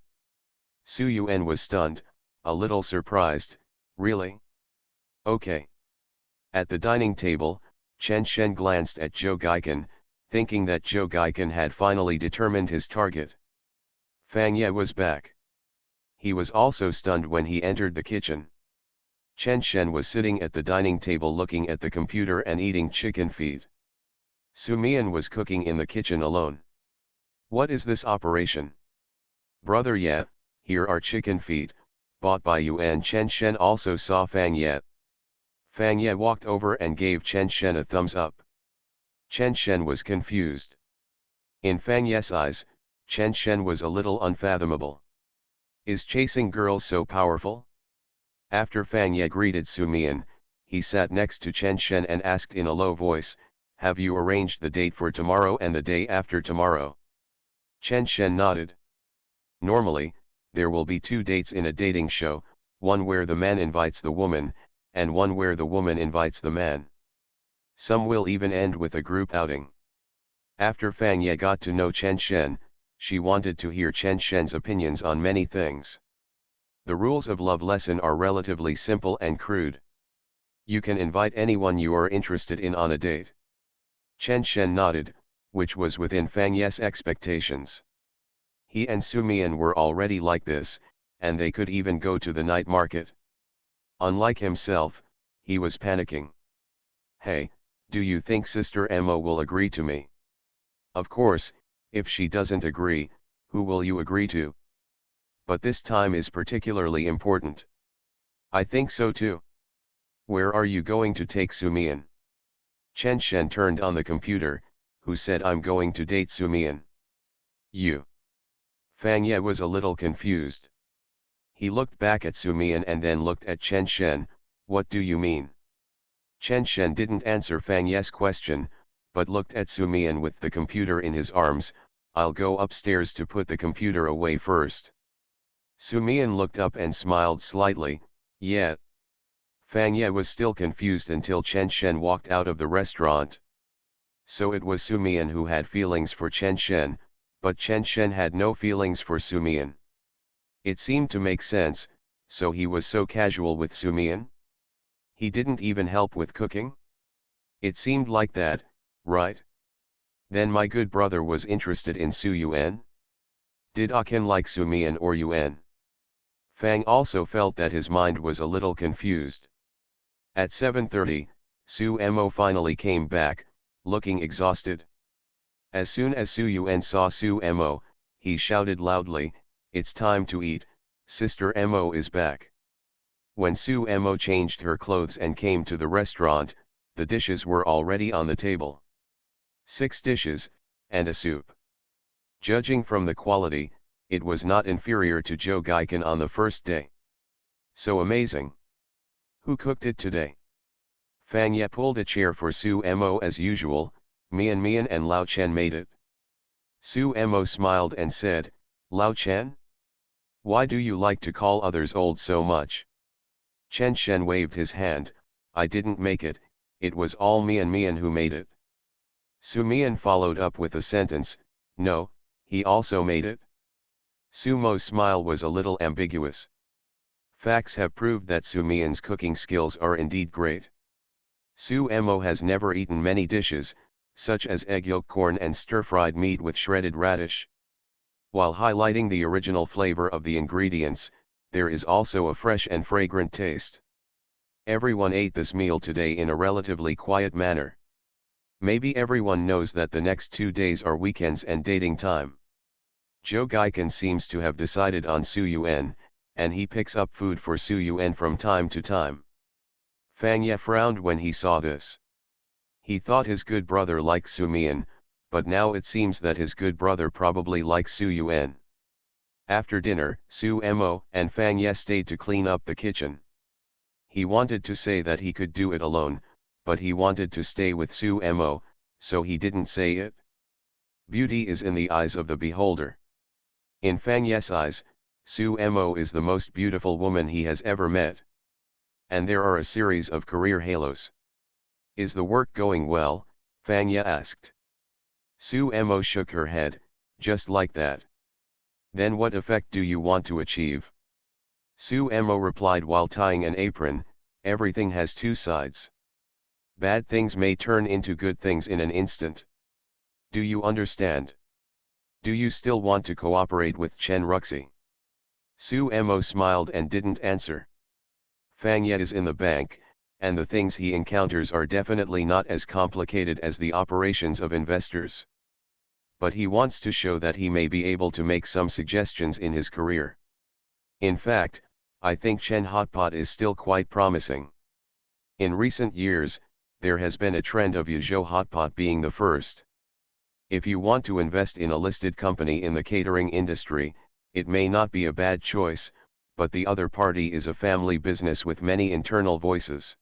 Su Yuan was stunned, a little surprised. Really? Okay. At the dining table, Chen Shen glanced at Zhou Gaikan, thinking that Zhou Gaikan had finally determined his target. Fang Ye was back. He was also stunned when he entered the kitchen. Chen Shen was sitting at the dining table looking at the computer and eating chicken feet. Su Mian was cooking in the kitchen alone. What is this operation? Brother Ye, here are chicken feet, bought by you, and Chen Shen also saw Fang Ye. Fang Ye walked over and gave Chen Shen a thumbs up. Chen Shen was confused. In Fang Ye's eyes, Chen Shen was a little unfathomable. Is chasing girls so powerful? After Fang Ye greeted Su Mian, he sat next to Chen Shen and asked in a low voice, have you arranged the date for tomorrow and the day after tomorrow? Chen Shen nodded. Normally, there will be 2 dates in a dating show, one where the man invites the woman, and one where the woman invites the man. Some will even end with a group outing. After Fang Ye got to know Chen Shen, she wanted to hear Chen Shen's opinions on many things. The rules of love lesson are relatively simple and crude. You can invite anyone you are interested in on a date. Chen Shen nodded, which was within Fang Ye's expectations. He and Su Mian were already like this, and they could even go to the night market. Unlike himself, he was panicking. Hey, do you think Sister Emma will agree to me? Of course, if she doesn't agree, who will you agree to? But this time is particularly important. I think so too. Where are you going to take Su Mian? Chen Shen turned on the computer. Who said I'm going to date Su Mian? You. Fang Ye was a little confused. He looked back at Su Mian and then looked at Chen Shen. What do you mean? Chen Shen didn't answer Fang Ye's question, but looked at Su Mian with the computer in his arms. I'll go upstairs to put the computer away first. Su Mian looked up and smiled slightly. Yeah. Fang Ye was still confused until Chen Shen walked out of the restaurant. So it was Su Mian who had feelings for Chen Shen, but Chen Shen had no feelings for Su Mian. It seemed to make sense, so he was so casual with Su Mian. He didn't even help with cooking? It seemed like that, right? Then my good brother was interested in Su Yuan? Did Akan like Su Mian or Yuan? Fang also felt that his mind was a little confused. At 7:30, Su Mo finally came back, looking exhausted. As soon as Su Yuan saw Su Mo, he shouted loudly, "It's time to eat, Sister Mo is back." When Su Mo changed her clothes and came to the restaurant, the dishes were already on the table. 6 dishes, and a soup. Judging from the quality, it was not inferior to Joe Gaiken on the first day. So amazing. Who cooked it today? Fang Ye pulled a chair for Su Mo as usual. Mian and Lao Chen made it. Su Mo smiled and said, "Lao Chen? Why do you like to call others old so much?" Chen Shen waved his hand, "I didn't make it, it was all Mian who made it." Su Mian followed up with a sentence, "No, he also made it." Su Mo's smile was a little ambiguous. Facts have proved that Su Mian's cooking skills are indeed great. Su Mo has never eaten many dishes, such as egg yolk corn and stir-fried meat with shredded radish. While highlighting the original flavor of the ingredients, there is also a fresh and fragrant taste. Everyone ate this meal today in a relatively quiet manner. Maybe everyone knows that the next 2 days are weekends and dating time. Joe Gaiken seems to have decided on Su Yuan, and he picks up food for Su Yuan from time to time. Fang Ye frowned when he saw this. He thought his good brother liked Su Mian, but now it seems that his good brother probably likes Su Yuan. After dinner, Su Mo and Fang Ye stayed to clean up the kitchen. He wanted to say that he could do it alone, but he wanted to stay with Su Mo, so he didn't say it. Beauty is in the eyes of the beholder. In Fang Ye's eyes, Su Mo is the most beautiful woman he has ever met. And there are a series of career halos. "Is the work going well?" Fang Ye asked. Su Mo shook her head, "Just like that." "Then what effect do you want to achieve?" Su Mo replied while tying an apron, "Everything has 2 sides. Bad things may turn into good things in an instant. Do you understand? Do you still want to cooperate with Chen Ruxi?" Su Mo smiled and didn't answer. Fang Ye is in the bank, and the things he encounters are definitely not as complicated as the operations of investors. But he wants to show that he may be able to make some suggestions in his career. In fact, I think Chen Hotpot is still quite promising. In recent years, there has been a trend of Yuzhou Hotpot being the first. If you want to invest in a listed company in the catering industry, it may not be a bad choice, but the other party is a family business with many internal voices.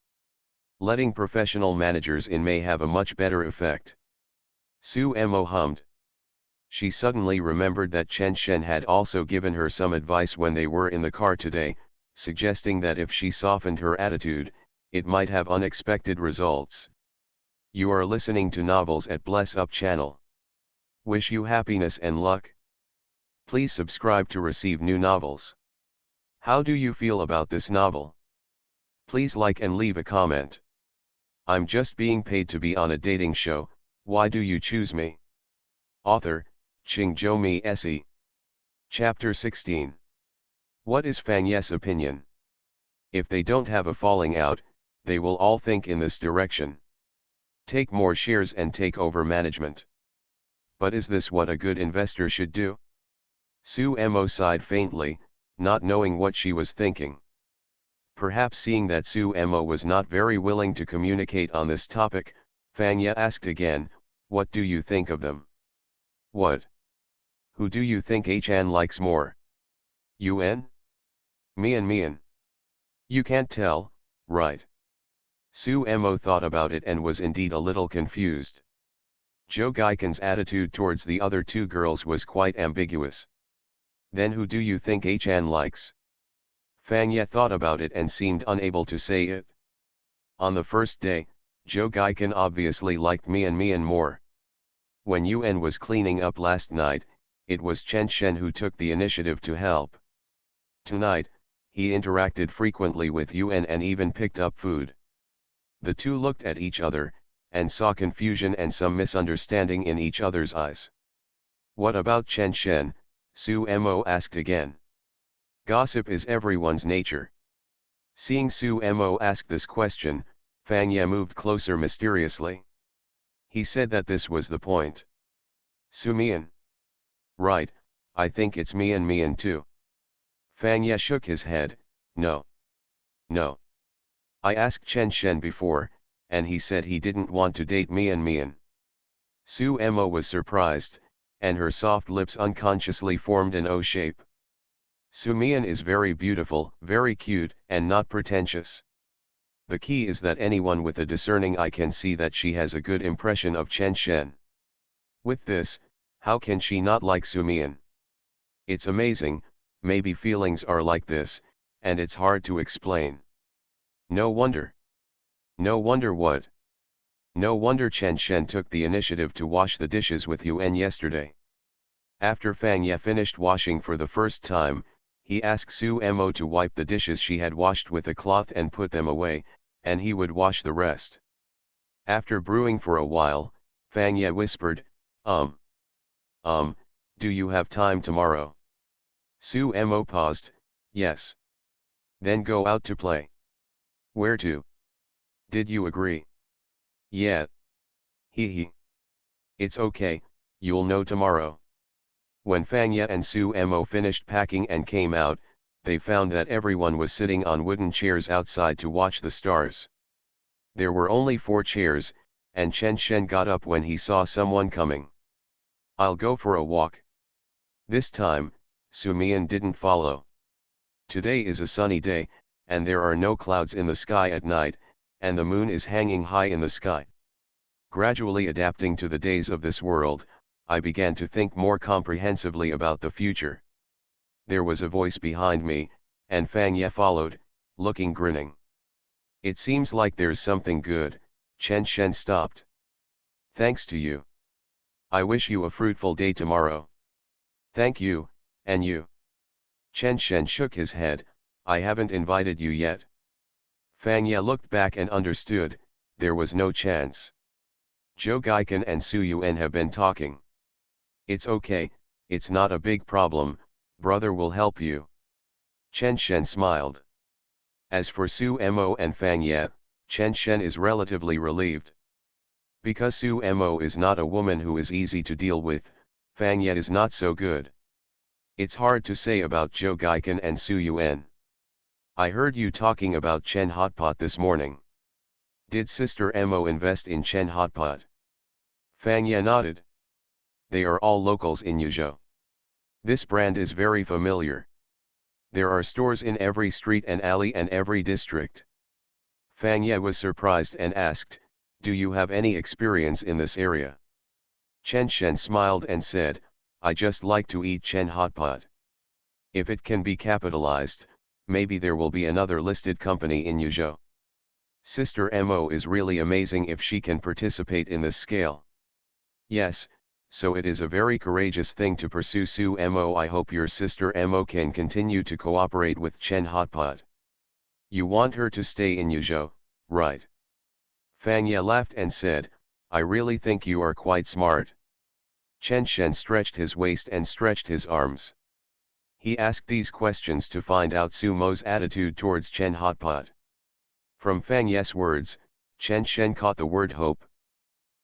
Letting professional managers in may have a much better effect. Su Mo hummed. She suddenly remembered that Chen Shen had also given her some advice when they were in the car today, suggesting that if she softened her attitude, it might have unexpected results. You are listening to Novels at Bless Up channel. Wish you happiness and luck. Please subscribe to receive new novels. How do you feel about this novel? Please like and leave a comment. I'm just being paid to be on a dating show, why do you choose me? Author, Qingzhou Mi Se. Chapter 16. What is Fang Ye's opinion? If they don't have a falling out, they will all think in this direction. Take more shares and take over management. But is this what a good investor should do? Su Mo sighed faintly, not knowing what she was thinking. Perhaps seeing that Su Mo was not very willing to communicate on this topic, Fang Ye asked again, "What do you think of them?" "What? Who do you think Chan likes more? Yuan? Mian? You can't tell, right?" Su Mo thought about it and was indeed a little confused. Joe Gaiken's attitude towards the other 2 girls was quite ambiguous. "Then who do you think Chan likes?" Fang Ye thought about it and seemed unable to say it. On the first day, Joe Gaiken obviously liked Mian more. When Yuan was cleaning up last night, it was Chen Shen who took the initiative to help. Tonight, he interacted frequently with Yuan and even picked up food. The 2 looked at each other, and saw confusion and some misunderstanding in each other's eyes. "What about Chen Shen?" Su Mo asked again. "Gossip is everyone's nature. Seeing Su Mo ask this question, Fang Ye moved closer mysteriously. He said that this was the point. Su Mian. Right, I think it's Mian Mian too. Fang Ye shook his head, no. No. I asked Chen Shen before, and he said he didn't want to date Mian Mian. Su Mo was surprised, and her soft lips unconsciously formed an O shape. Su Mian is very beautiful, very cute, and not pretentious. The key is that anyone with a discerning eye can see that she has a good impression of Chen Shen. With this, how can she not like Su Mian? It's amazing, maybe feelings are like this, and it's hard to explain. No wonder. No wonder what? No wonder Chen Shen took the initiative to wash the dishes with Yuan yesterday. After Fang Ye finished washing for the first time, he asked Su Mo to wipe the dishes she had washed with a cloth and put them away, and he would wash the rest. After brewing for a while, Fang Ye whispered, do you have time tomorrow? Su Mo paused, yes. Then go out to play. Where to? Did you agree? Yeah. Hee. It's okay, you'll know tomorrow. When Fang Ye and Su Mo finished packing and came out, they found that everyone was sitting on wooden chairs outside to watch the stars. There were only 4 chairs, and Chen Shen got up when he saw someone coming. I'll go for a walk. This time, Su Mian didn't follow. Today is a sunny day, and there are no clouds in the sky at night, and the moon is hanging high in the sky. Gradually adapting to the days of this world, I began to think more comprehensively about the future. There was a voice behind me, and Fang Ye followed, looking grinning. It seems like there's something good. Chen Shen stopped. Thanks to you. I wish you a fruitful day tomorrow. Thank you, and you. Chen Shen shook his head, I haven't invited you yet. Fang Ye looked back and understood, there was no chance. Zhou Gaikan and Su Yuan have been talking. It's okay, it's not a big problem, brother will help you. Chen Shen smiled. As for Su Mo and Fang Ye, Chen Shen is relatively relieved. Because Su Mo is not a woman who is easy to deal with, Fang Ye is not so good. It's hard to say about Zhou Gaikan and Su Yuan. I heard you talking about Chen Hotpot this morning. Did Sister Mo invest in Chen Hotpot? Fang Ye nodded. They are all locals in Yuzhou. This brand is very familiar. There are stores in every street and alley and every district. Fang Ye was surprised and asked, do you have any experience in this area? Chen Shen smiled and said, I just like to eat Chen Hotpot. If it can be capitalized, maybe there will be another listed company in Yuzhou. Sister Mo is really amazing if she can participate in this scale. Yes, so it is a very courageous thing to pursue Su Mo. I hope your sister Mo can continue to cooperate with Chen Hotpot. You want her to stay in Yuzhou, right? Fang Ye laughed and said, I really think you are quite smart. Chen Shen stretched his waist and stretched his arms. He asked these questions to find out Su Mo's attitude towards Chen Hotpot. From Fang Ye's words, Chen Shen caught the word hope.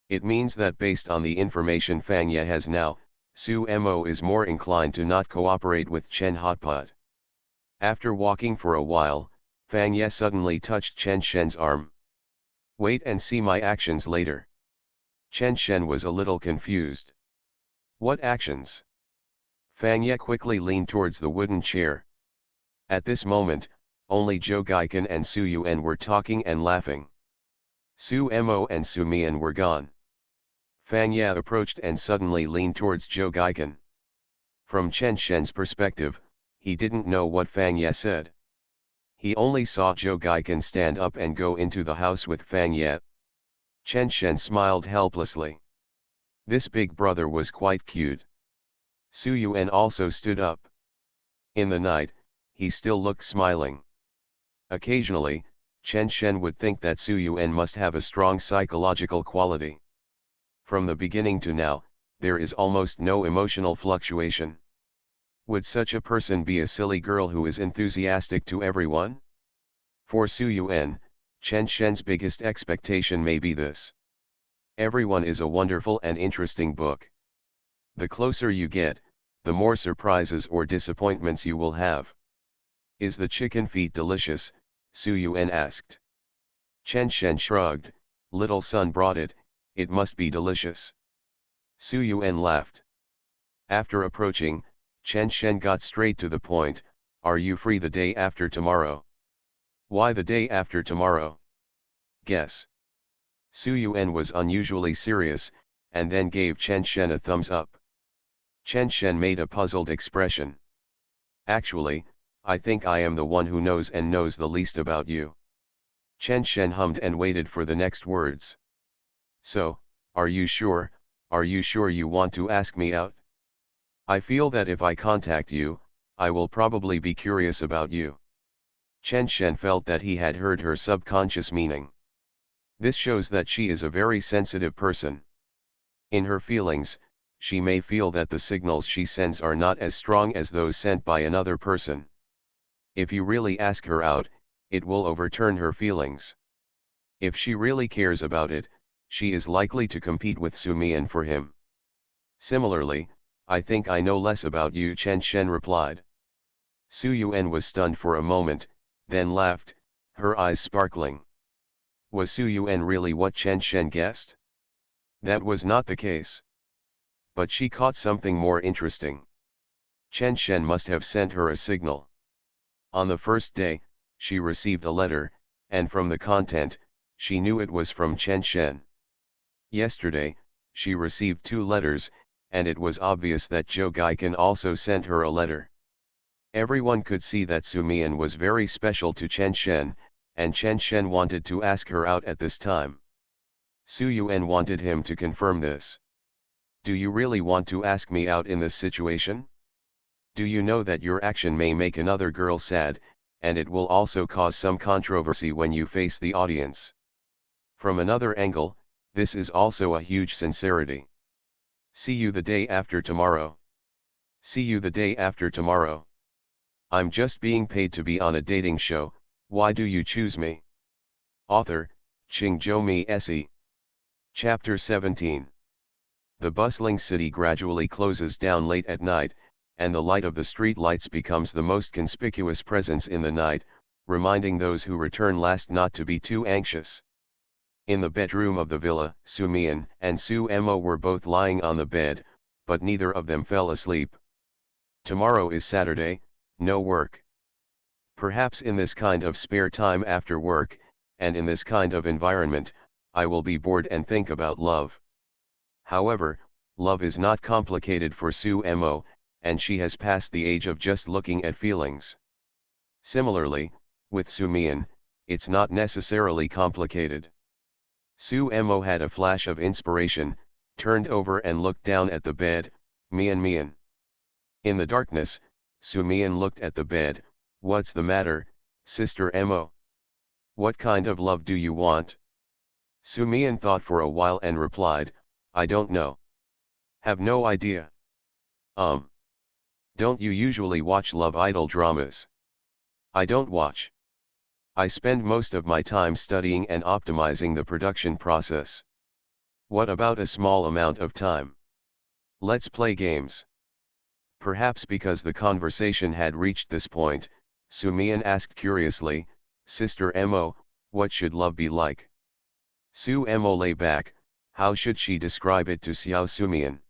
It means that based on the information Fang Ye has now, Su Mo is more inclined to not cooperate with Chen Hotpot. After walking for a while, Fang Ye suddenly touched Chen Shen's arm. Wait and see my actions later. Chen Shen was a little confused. What actions? Fang Ye quickly leaned towards the wooden chair. At this moment, only Zhou Gaikan and Su Yuan were talking and laughing. Su Mo and Su Mian were gone. Fang Ye approached and suddenly leaned towards Zhou Gaikan. From Chen Shen's perspective, he didn't know what Fang Ye said. He only saw Zhou Gaikan stand up and go into the house with Fang Ye. Chen Shen smiled helplessly. This big brother was quite cute. Su Yuan also stood up. In the night, he still looked smiling. Occasionally, Chen Shen would think that Su Yuan must have a strong psychological quality. From the beginning to now, there is almost no emotional fluctuation. Would such a person be a silly girl who is enthusiastic to everyone? For Su Yuan, Chen Shen's biggest expectation may be this. Everyone is a wonderful and interesting book. The closer you get, the more surprises or disappointments you will have. Is the chicken feet delicious? Su Yuan asked. Chen Shen shrugged. Little son brought it, it must be delicious. Su Yuan laughed. After approaching, Chen Shen got straight to the point. Are you free the day after tomorrow? Why the day after tomorrow? Guess. Su Yuan was unusually serious, and then gave Chen Shen a thumbs up. Chen Shen made a puzzled expression. Actually, I think I am the one who knows the least about you. Chen Shen hummed and waited for the next words. So, are you sure you want to ask me out? I feel that if I contact you, I will probably be curious about you. Chen Shen felt that he had heard her subconscious meaning. This shows that she is a very sensitive person. In her feelings, she may feel that the signals she sends are not as strong as those sent by another person. If you really ask her out, it will overturn her feelings. If she really cares about it, she is likely to compete with Su Mian for him. Similarly, I think I know less about you, Chen Shen replied. Su Yuan was stunned for a moment, then laughed, her eyes sparkling. Was Su Yuan really what Chen Shen guessed? That was not the case. But she caught something more interesting. Chen Shen must have sent her a signal. On the first day, she received a letter, and from the content, she knew it was from Chen Shen. Yesterday, she received 2 letters, and it was obvious that Zhou Gaikan also sent her a letter. Everyone could see that Su Mian was very special to Chen Shen, and Chen Shen wanted to ask her out at this time. Su Yuan wanted him to confirm this. Do you really want to ask me out in this situation? Do you know that your action may make another girl sad, and it will also cause some controversy when you face the audience? From another angle, this is also a huge sincerity. See you the day after tomorrow. See you the day after tomorrow. I'm just being paid to be on a dating show, why do you choose me? Author, Qingzhou Mi Se. Chapter 17. The bustling city gradually closes down late at night, and the light of the street lights becomes the most conspicuous presence in the night, reminding those who return last not to be too anxious. In the bedroom of the villa, Su Mian and Su Mo were both lying on the bed, but neither of them fell asleep. Tomorrow is Saturday, no work. Perhaps in this kind of spare time after work, and in this kind of environment, I will be bored and think about love. However, love is not complicated for Su Mo, and she has passed the age of just looking at feelings. Similarly, with Su Mian, it's not necessarily complicated. Su Mo had a flash of inspiration, turned over and looked down at the bed. Mian. In the darkness, Su Mian looked at the bed. What's the matter, Sister Mo? What kind of love do you want? Su Mian thought for a while and replied, I don't know. Have no idea. Don't you usually watch Love Idol dramas? I don't watch. I spend most of my time studying and optimizing the production process. What about a small amount of time? Let's play games. Perhaps because the conversation had reached this point, Su Mian asked curiously, Sister Mo, what should love be like? Su Mo lay back, how should she describe it to Xiao Su Mian?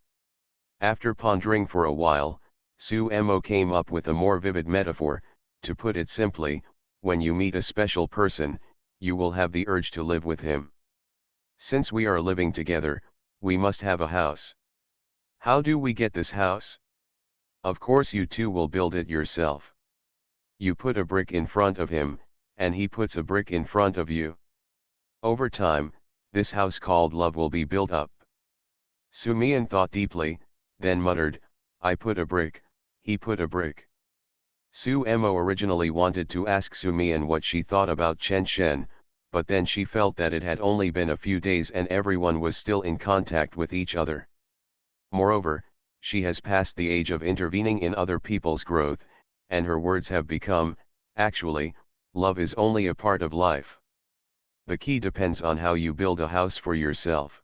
After pondering for a while, Su Mo came up with a more vivid metaphor. To put it simply, when you meet a special person, you will have the urge to live with him. Since we are living together, we must have a house. How do we get this house? Of course you two will build it yourself. You put a brick in front of him, and he puts a brick in front of you. Over time, this house called love will be built up. Su Mian thought deeply, then muttered, I put a brick, he put a brick. Su Mo originally wanted to ask Su Mian what she thought about Chen Shen, but then she felt that it had only been a few days and everyone was still in contact with each other. Moreover, she has passed the age of intervening in other people's growth, and her words have become, actually, Love is only a part of life. The key depends on how you build a house for yourself.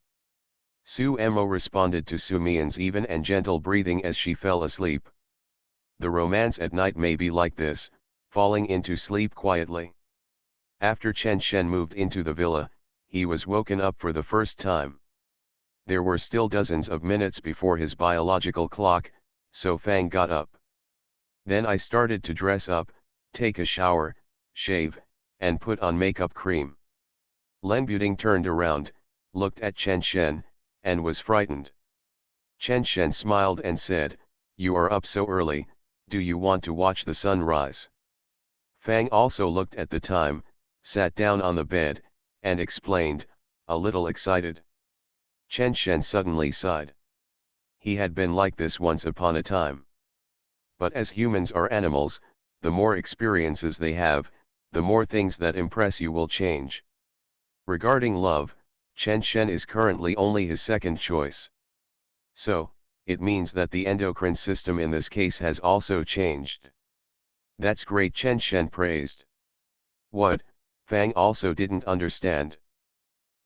Suemo responded to Sumian's even and gentle breathing as she fell asleep. The romance at night may be like this, falling into sleep quietly. After Chen Shen moved into the villa, he was woken up for the first time. There were still dozens of minutes before his biological clock, so Fang got up. Then I started to dress up, take a shower, shave, and put on makeup cream. Len Buting turned around, looked at Chen Shen, and was frightened. Chen Shen smiled and said, "You are up so early, do you want to watch the sunrise?" Fang also looked at the time, sat down on the bed, and explained, a little excited. Chen Shen suddenly sighed. He had been like this once upon a time. But as humans are animals, the more experiences they have, the more things that impress you will change. Regarding love, Chen Shen is currently only his second choice. So, it means that the endocrine system in this case has also changed. That's great, Chen Shen praised. What? Fang also didn't understand.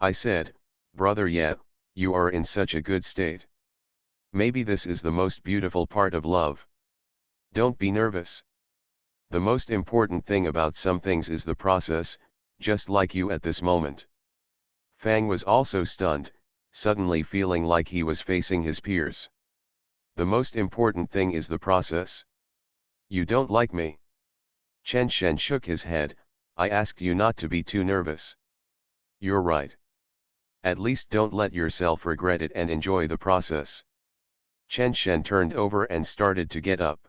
I said, brother, yeah, you are in such a good state. Maybe this is the most beautiful part of love. Don't be nervous. The most important thing about some things is the process, just like you at this moment. Fang was also stunned, suddenly feeling like he was facing his peers. The most important thing is the process. You don't like me? Chen Shen shook his head. I asked you not to be too nervous. You're right. At least don't let yourself regret it and enjoy the process. Chen Shen turned over and started to get up.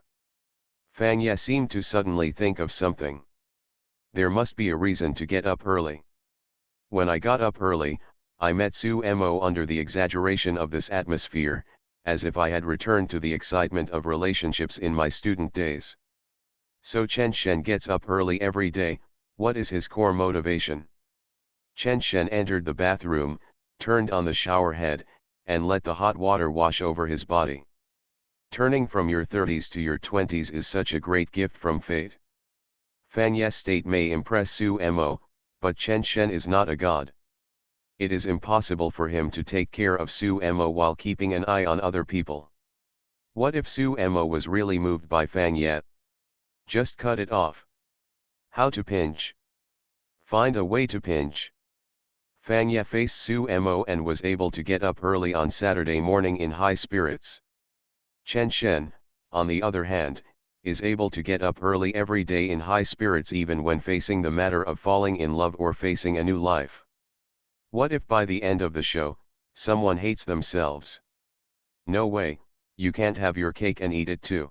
Fang Ye seemed to suddenly think of something. There must be a reason to get up early. When I got up early, I met Suemo under the exaggeration of this atmosphere, as if I had returned to the excitement of relationships in my student days. So Chen Shen gets up early every day. What is his core motivation? Chen Shen entered the bathroom, turned on the shower head, and let the hot water wash over his body. Turning from your 30s to your 20s is such a great gift from fate. Fang Ye's state may impress Suemo, but Chen Shen is not a god. It is impossible for him to take care of Suemo while keeping an eye on other people. What if Suemo was really moved by Fang Ye? Just cut it off. How to pinch? Find a way to pinch. Fang Ye faced Suemo and was able to get up early on Saturday morning in high spirits. Chen Shen, on the other hand, is able to get up early every day in high spirits even when facing the matter of falling in love or facing a new life. What if by the end of the show, someone hates themselves? No way, you can't have your cake and eat it too.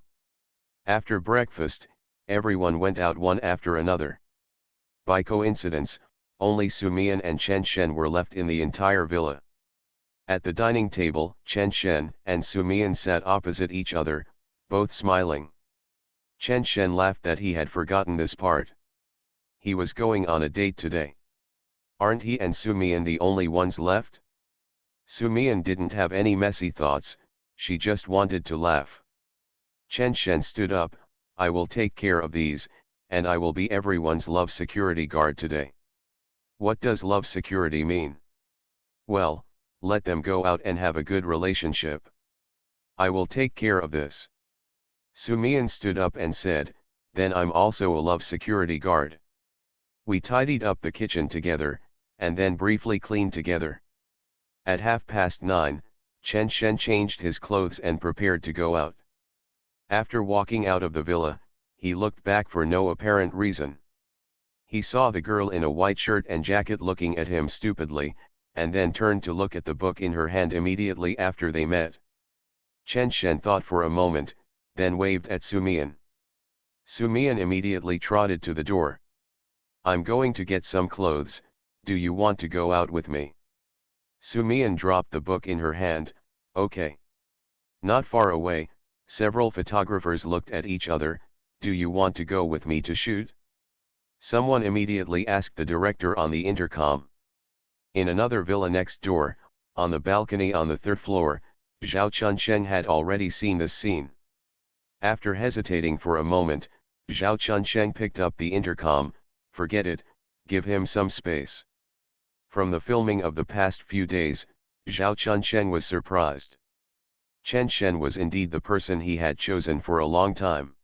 After breakfast, everyone went out one after another. By coincidence, only Sumian and Chen Shen were left in the entire villa. At the dining table, Chen Shen and Sumian sat opposite each other, both smiling. Chen Shen laughed that he had forgotten this part. He was going on a date today. Aren't he and Sumian the only ones left? Sumian didn't have any messy thoughts, she just wanted to laugh. Chen Shen stood up, I will take care of these, and I will be everyone's love security guard today. What does love security mean? Well, let them go out and have a good relationship. I will take care of this. Sumian stood up and said, then I'm also a love security guard. We tidied up the kitchen together, and then briefly cleaned together. At 9:30, Chen Shen changed his clothes and prepared to go out. After walking out of the villa, he looked back for no apparent reason. He saw the girl in a white shirt and jacket looking at him stupidly, and then turned to look at the book in her hand immediately after they met. Chen Shen thought for a moment, then waved at Sumian. Sumian immediately trotted to the door. I'm going to get some clothes, do you want to go out with me? Sumian dropped the book in her hand, okay. Not far away, several photographers looked at each other, do you want to go with me to shoot? Someone immediately asked the director on the intercom. In another villa next door, on the balcony on the third floor, Zhao Chunsheng had already seen this scene. After hesitating for a moment, Zhao Chunsheng picked up the intercom, Forget it, give him some space. From the filming of the past few days, Zhao Chunsheng was surprised. Chen Shen was indeed the person he had chosen for a long time.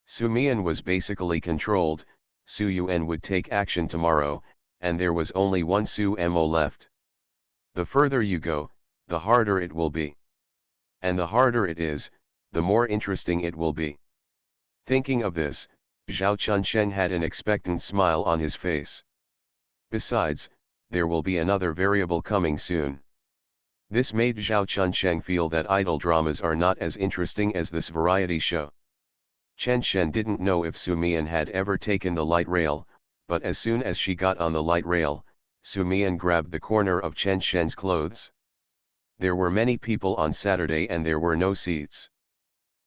Su Mian was basically controlled, Su Yuan would take action tomorrow, and there was only one Su Mo left. The further you go, the harder it will be. And the harder it is, the more interesting it will be. Thinking of this, Zhao Chunsheng had an expectant smile on his face. Besides, there will be another variable coming soon. This made Zhao Chunsheng feel that idol dramas are not as interesting as this variety show. Chen Shen didn't know if Su Mian had ever taken the light rail, but as soon as she got on the light rail, Su Mian grabbed the corner of Chen Shen's clothes. There were many people on Saturday and there were no seats.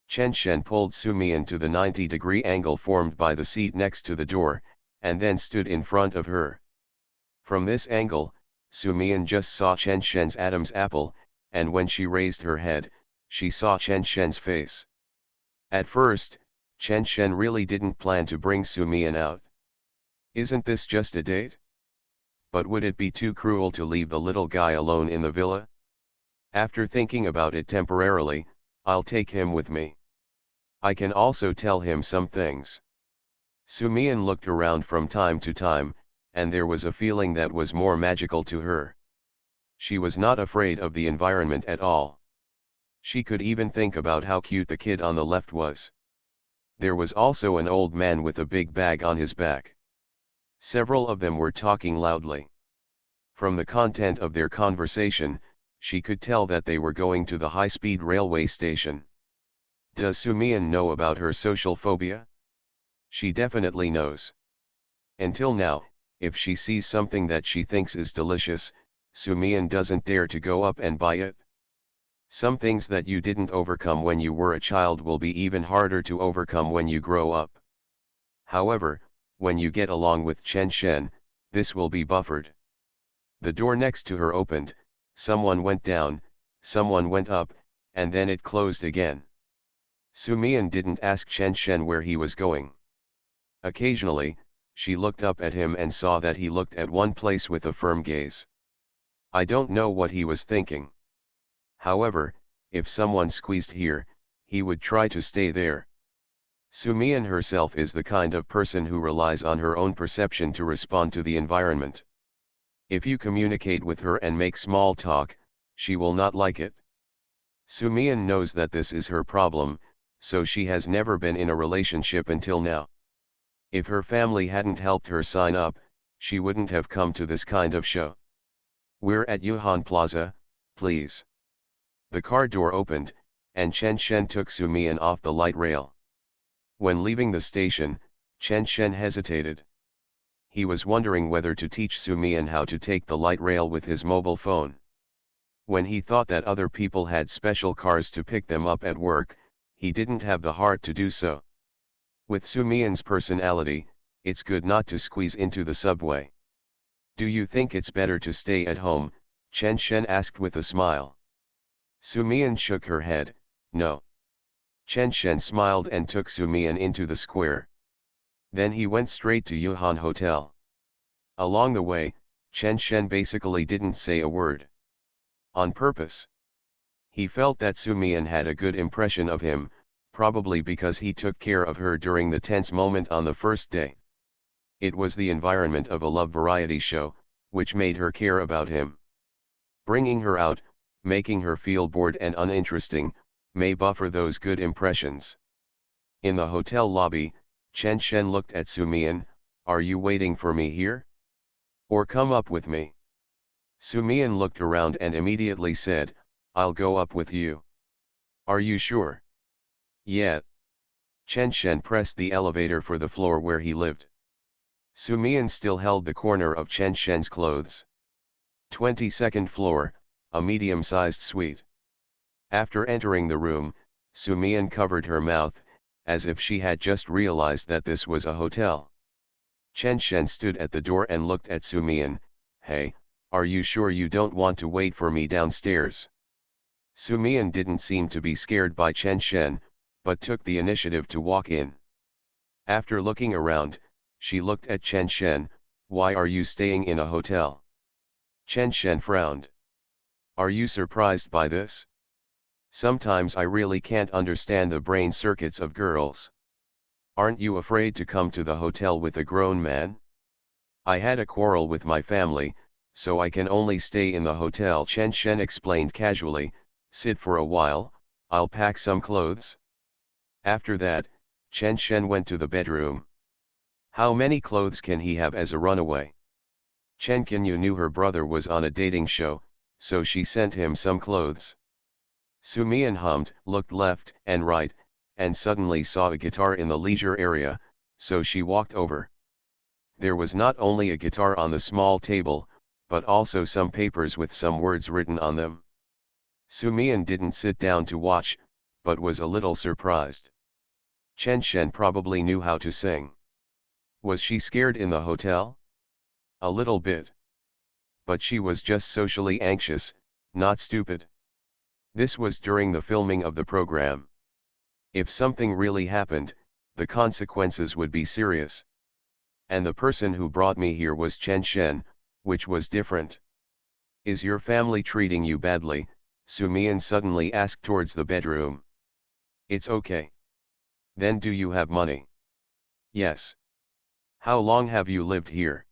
Chen Shen pulled Su Mian to the 90-degree angle formed by the seat next to the door, and then stood in front of her. From this angle, Su Mian just saw Chen Shen's Adam's apple, and when she raised her head, she saw Chen Shen's face. At first, Chen Shen really didn't plan to bring Su Mian out. Isn't this just a date? But would it be too cruel to leave the little guy alone in the villa? After thinking about it temporarily, I'll take him with me. I can also tell him some things. Su Mian looked around from time to time, and there was a feeling that was more magical to her. She was not afraid of the environment at all. She could even think about how cute the kid on the left was. There was also an old man with a big bag on his back. Several of them were talking loudly. From the content of their conversation, she could tell that they were going to the high-speed railway station. Does Su Mian know about her social phobia? She definitely knows. Until now, if she sees something that she thinks is delicious, Su Mian doesn't dare to go up and buy it. Some things that you didn't overcome when you were a child will be even harder to overcome when you grow up. However, when you get along with Chen Shen, this will be buffered. The door next to her opened, someone went down, someone went up, and then it closed again. Su Mian didn't ask Chen Shen where he was going. Occasionally, she looked up at him and saw that he looked at one place with a firm gaze. I don't know what he was thinking. However, if someone squeezed here, he would try to stay there. Su Mian herself is the kind of person who relies on her own perception to respond to the environment. If you communicate with her and make small talk, she will not like it. Su Mian knows that this is her problem, so she has never been in a relationship until now. If her family hadn't helped her sign up, she wouldn't have come to this kind of show. We're at Yuhan Plaza, please. The car door opened, and Chen Shen took Su Mian off the light rail. When leaving the station, Chen Shen hesitated. He was wondering whether to teach Su Mian how to take the light rail with his mobile phone. When he thought that other people had special cars to pick them up at work, he didn't have the heart to do so. With Su Mian's personality, it's good not to squeeze into the subway. Do you think it's better to stay at home? Chen Shen asked with a smile. Su Mian shook her head, no. Chen Shen smiled and took Su Mian into the square. Then he went straight to Yuhan Hotel. Along the way, Chen Shen basically didn't say a word. On purpose. He felt that Su Mian had a good impression of him, probably because he took care of her during the tense moment on the first day. It was the environment of a love variety show, which made her care about him. Bringing her out, making her feel bored and uninteresting, may buffer those good impressions. In the hotel lobby, Chen Shen looked at Su Mian, are you waiting for me here? Or come up with me? Su Mian looked around and immediately said, I'll go up with you. Are you sure? Yeah. Chen Shen pressed the elevator for the floor where he lived. Su Mian still held the corner of Chen Shen's clothes. 22nd floor, a medium-sized suite. After entering the room, Su Mian covered her mouth, as if she had just realized that this was a hotel. Chen Shen stood at the door and looked at Su Mian, hey, are you sure you don't want to wait for me downstairs? Su Mian didn't seem to be scared by Chen Shen, but took the initiative to walk in. After looking around, She looked at Chen Shen. Why are you staying in a hotel? Chen Shen frowned. Are you surprised by this? Sometimes I really can't understand the brain circuits of girls. Aren't you afraid to come to the hotel with a grown man? I had a quarrel with my family, so I can only stay in the hotel. Chen Shen explained casually. Sit for a while, I'll pack some clothes. After that, Chen Shen went to the bedroom. How many clothes can he have as a runaway? Chen Kinyu knew her brother was on a dating show, so she sent him some clothes. Sumian hummed, looked left and right, and suddenly saw a guitar in the leisure area, so she walked over. There was not only a guitar on the small table, but also some papers with some words written on them. Sumian didn't sit down to watch, but was a little surprised. Chen Shen probably knew how to sing. Was she scared in the hotel? A little bit. But she was just socially anxious, not stupid. This was during the filming of the program. If something really happened, the consequences would be serious. And the person who brought me here was Chen Shen, which was different. Is your family treating you badly? Sumian suddenly asked towards the bedroom. It's okay. Then do you have money? Yes. How long have you lived here?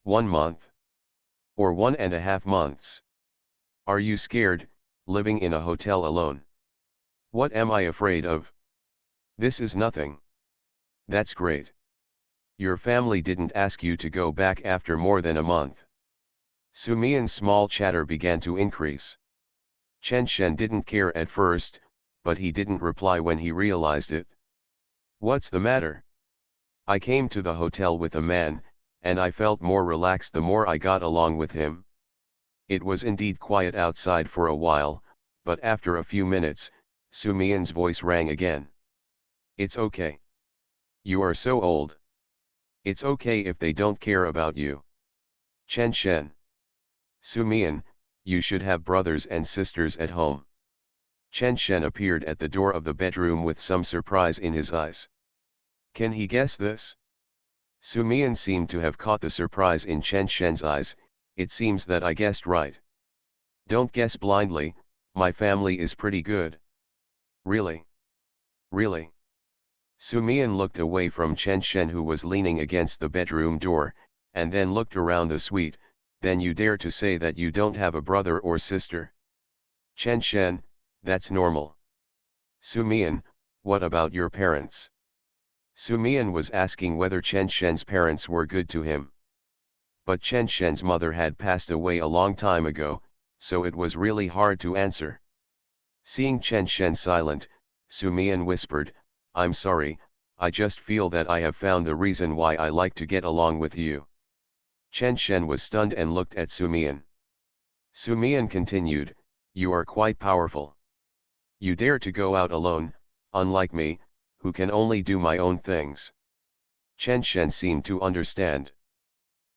1 month. Or 1.5 months. Are you scared, living in a hotel alone? What am I afraid of? This is nothing. That's great. Your family didn't ask you to go back after more than a month. Sumian's small chatter began to increase. Chen Shen didn't care at first, but he didn't reply when he realized it. What's the matter? I came to the hotel with a man, and I felt more relaxed the more I got along with him. It was indeed quiet outside for a while, but after a few minutes, Sumian's voice rang again. It's okay. You are so old. It's okay if they don't care about you. Chen Shen. Sumian, you should have brothers and sisters at home. Chen Shen appeared at the door of the bedroom with some surprise in his eyes. Can he guess this? Sumian seemed to have caught the surprise in Chen Shen's eyes. It seems that I guessed right. Don't guess blindly, my family is pretty good. Really? Really? Sumian looked away from Chen Shen who was leaning against the bedroom door, and then looked around the suite. Then you dare to say that you don't have a brother or sister? Chen Shen, that's normal. Sumian, what about your parents? Sumian was asking whether Chen Shen's parents were good to him. But Chen Shen's mother had passed away a long time ago, so it was really hard to answer. Seeing Chen Shen silent, Sumian whispered, I'm sorry, I just feel that I have found the reason why I like to get along with you. Chen Shen was stunned and looked at Sumian. Sumian continued, you are quite powerful. You dare to go out alone, unlike me, who can only do my own things. Chen Shen seemed to understand.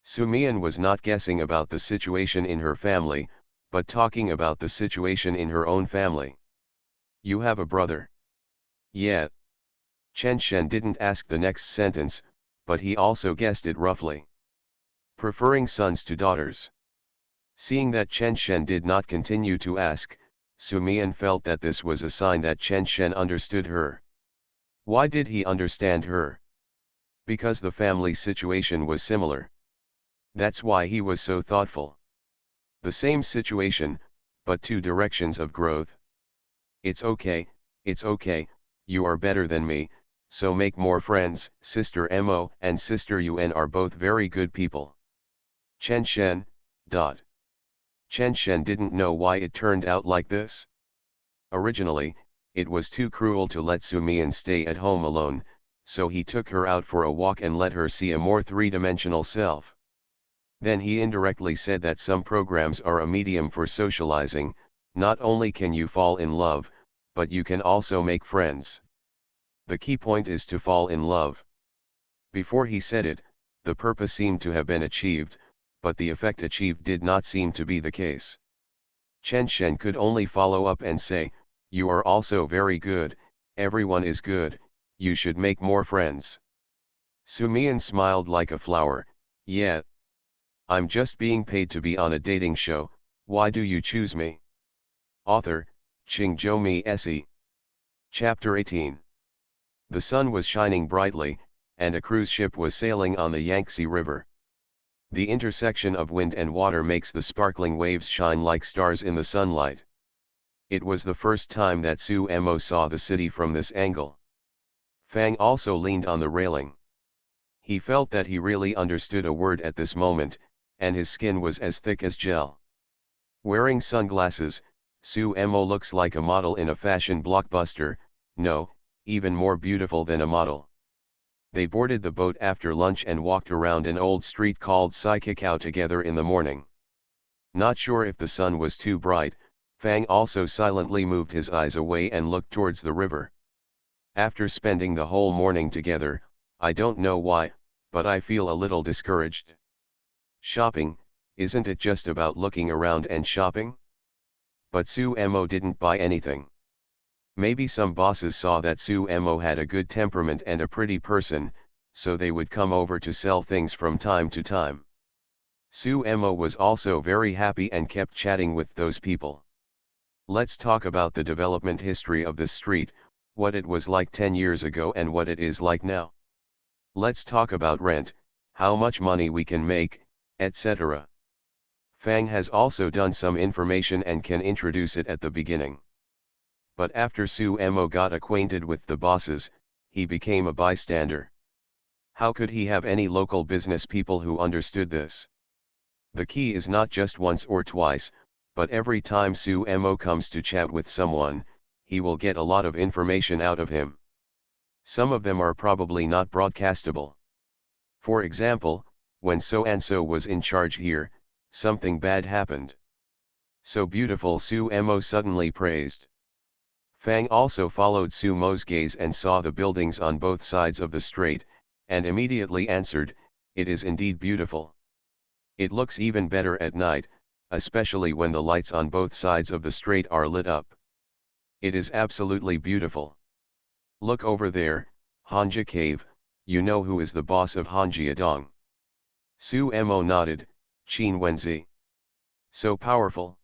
Sumian was not guessing about the situation in her family, but talking about the situation in her own family. You have a brother? Yeah. Chen Shen didn't ask the next sentence, but he also guessed it roughly. Preferring sons to daughters. Seeing that Chen Shen did not continue to ask, Sumian felt that this was a sign that Chen Shen understood her. Why did he understand her? Because the family situation was similar. That's why he was so thoughtful. The same situation, but two directions of growth. It's okay, you are better than me, so make more friends. Sister Mo and Sister Yun are both very good people. Chen Shen. Chen Shen didn't know why it turned out like this. Originally, it was too cruel to let Sumian stay at home alone, so he took her out for a walk and let her see a more three-dimensional self. Then he indirectly said that some programs are a medium for socializing. Not only can you fall in love, but you can also make friends. The key point is to fall in love. Before he said it, the purpose seemed to have been achieved, but the effect achieved did not seem to be the case. Chen Shen could only follow up and say, you are also very good, everyone is good, you should make more friends. Sumian smiled like a flower. Yeah. I'm just being paid to be on a dating show, why do you choose me? Author, Qingzhou Se. Chapter 18. The sun was shining brightly, and a cruise ship was sailing on the Yangtze River. The intersection of wind and water makes the sparkling waves shine like stars in the sunlight. It was the first time that Su Mo saw the city from this angle. Fang also leaned on the railing. He felt that he really understood a word at this moment, and his skin was as thick as gel. Wearing sunglasses, Su Mo looks like a model in a fashion blockbuster, no, even more beautiful than a model. They boarded the boat after lunch and walked around an old street called Sci-fi together in the morning. Not sure if the sun was too bright, Fang also silently moved his eyes away and looked towards the river. After spending the whole morning together, I don't know why, but I feel a little discouraged. Shopping, isn't it just about looking around and shopping? But Su Mo didn't buy anything. Maybe some bosses saw that Su Mo had a good temperament and a pretty person, so they would come over to sell things from time to time. Su Mo was also very happy and kept chatting with those people. Let's talk about the development history of this street, what it was like 10 years ago and what it is like now. Let's talk about rent, how much money we can make, etc. Fang has also done some information and can introduce it at the beginning. But after Su Mo got acquainted with the bosses, he became a bystander. How could he have any local business people who understood this? The key is not just once or twice, but every time Su Mo comes to chat with someone, he will get a lot of information out of him. Some of them are probably not broadcastable. For example, when so-and-so was in charge here, something bad happened. So beautiful, Su Mo suddenly praised. Fang also followed Su Mo's gaze and saw the buildings on both sides of the strait, and immediately answered, it is indeed beautiful. It looks even better at night, especially when the lights on both sides of the strait are lit up. It is absolutely beautiful. Look over there, Hanja Cave, you know who is the boss of Hanjiadong? Su Mo nodded, Qin Wenzi. So powerful?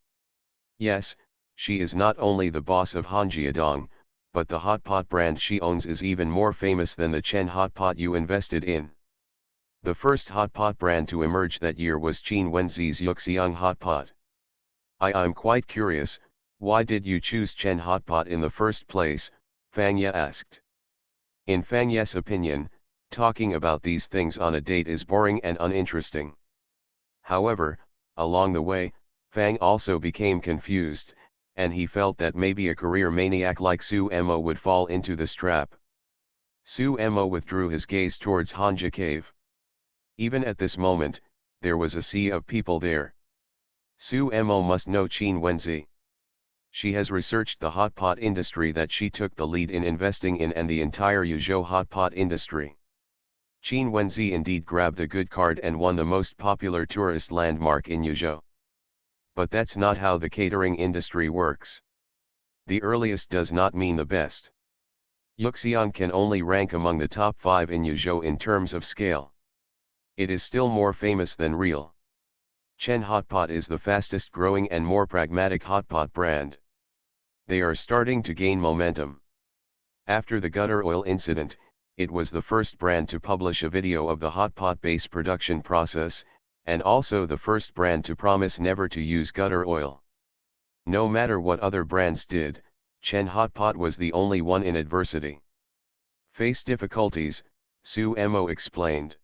Yes, she is not only the boss of Hanjiadong, but the hot pot brand she owns is even more famous than the Chen hot pot you invested in. The first hot pot brand to emerge that year was Qin Wenzi's Yuxiang hot pot. I'm quite curious, why did you choose Chen hot pot in the first place? Fang Ye asked. In Fang Ye's opinion, talking about these things on a date is boring and uninteresting. However, along the way, Fang also became confused, and he felt that maybe a career maniac like Su Mo would fall into this trap. Su Mo withdrew his gaze towards Hanja Cave. Even at this moment, there was a sea of people there. Su Mo must know Qin Wenzi. She has researched the hot pot industry that she took the lead in investing in and the entire Yuzhou hot pot industry. Qin Wenzi indeed grabbed a good card and won the most popular tourist landmark in Yuzhou. But that's not how the catering industry works. The earliest does not mean the best. Yuxiang can only rank among the top 5 in Yuzhou in terms of scale. It is still more famous than real. Chen Hot Pot is the fastest growing and more pragmatic hot pot brand. They are starting to gain momentum. After the gutter oil incident, it was the first brand to publish a video of the hot pot base production process, and also the first brand to promise never to use gutter oil. No matter what other brands did, Chen Hot Pot was the only one in adversity. Face difficulties, Su Mo explained.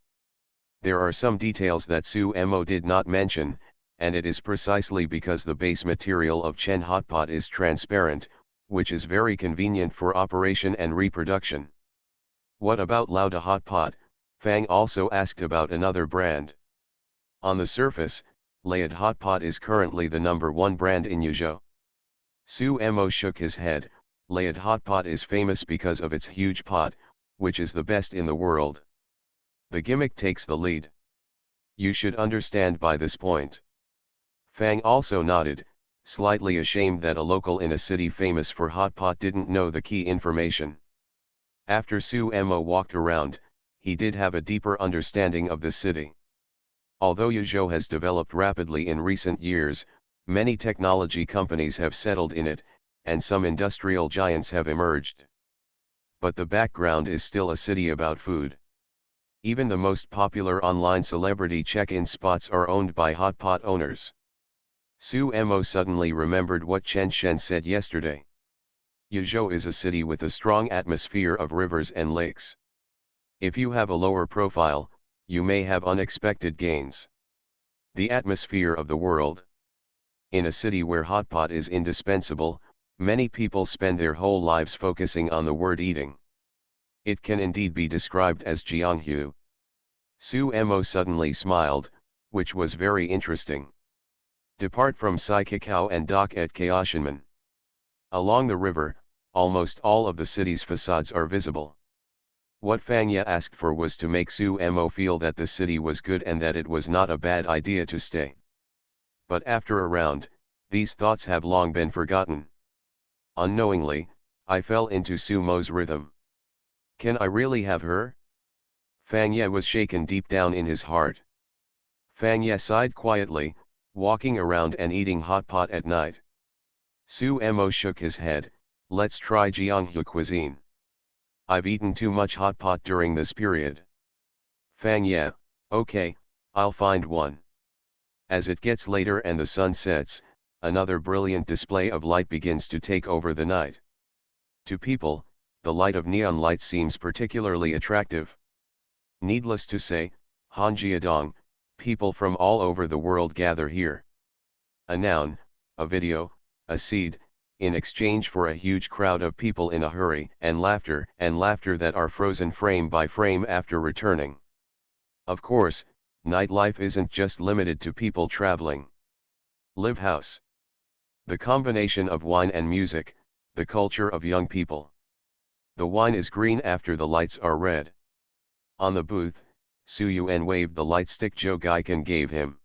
There are some details that Su Mo did not mention, and it is precisely because the base material of Chen Hot Pot is transparent, which is very convenient for operation and reproduction. What about Lauda Hot Pot? Fang also asked about another brand. On the surface, Laod Hot Pot is currently the #1 brand in Yuzhou. Su Mo shook his head. Laod Hot Pot is famous because of its huge pot, which is the best in the world. The gimmick takes the lead. You should understand by this point. Fang also nodded, slightly ashamed that a local in a city famous for hot pot didn't know the key information. After Su Mo walked around, he did have a deeper understanding of the city. Although Yuzhou has developed rapidly in recent years, many technology companies have settled in it, and some industrial giants have emerged. But the background is still a city about food. Even the most popular online celebrity check-in spots are owned by hot pot owners. Su Mo suddenly remembered what Chen Shen said yesterday. Yuzhou is a city with a strong atmosphere of rivers and lakes. If you have a lower profile, you may have unexpected gains. The atmosphere of the world. In a city where hot pot is indispensable, many people spend their whole lives focusing on the word eating. It can indeed be described as Jianghu. Su Mo suddenly smiled, which was very interesting. Depart from Sai Kakao and dock at Kaoshinmen. Along the river, almost all of the city's facades are visible. What Fanya asked for was to make Su Mo feel that the city was good and that it was not a bad idea to stay. But after a round, these thoughts have long been forgotten. Unknowingly, I fell into Su Mo's rhythm. Can I really have her? Fanya was shaken deep down in his heart. Fanya sighed quietly, walking around and eating hot pot at night. Su Mo shook his head. Let's try Jianghu cuisine. I've eaten too much hot pot during this period. Fanya, okay, I'll find one. As it gets later and the sun sets, another brilliant display of light begins to take over the night. To people, the light of neon lights seems particularly attractive. Needless to say, Hanjiadong, people from all over the world gather here. A noun, a video, a seed, in exchange for a huge crowd of people in a hurry and laughter that are frozen frame by frame after returning. Of course, nightlife isn't just limited to people traveling. Live house. The combination of wine and music, the culture of young people. The wine is green after the lights are red. On the booth, Su Yuan waved the light stick Zhou Gaikan gave him.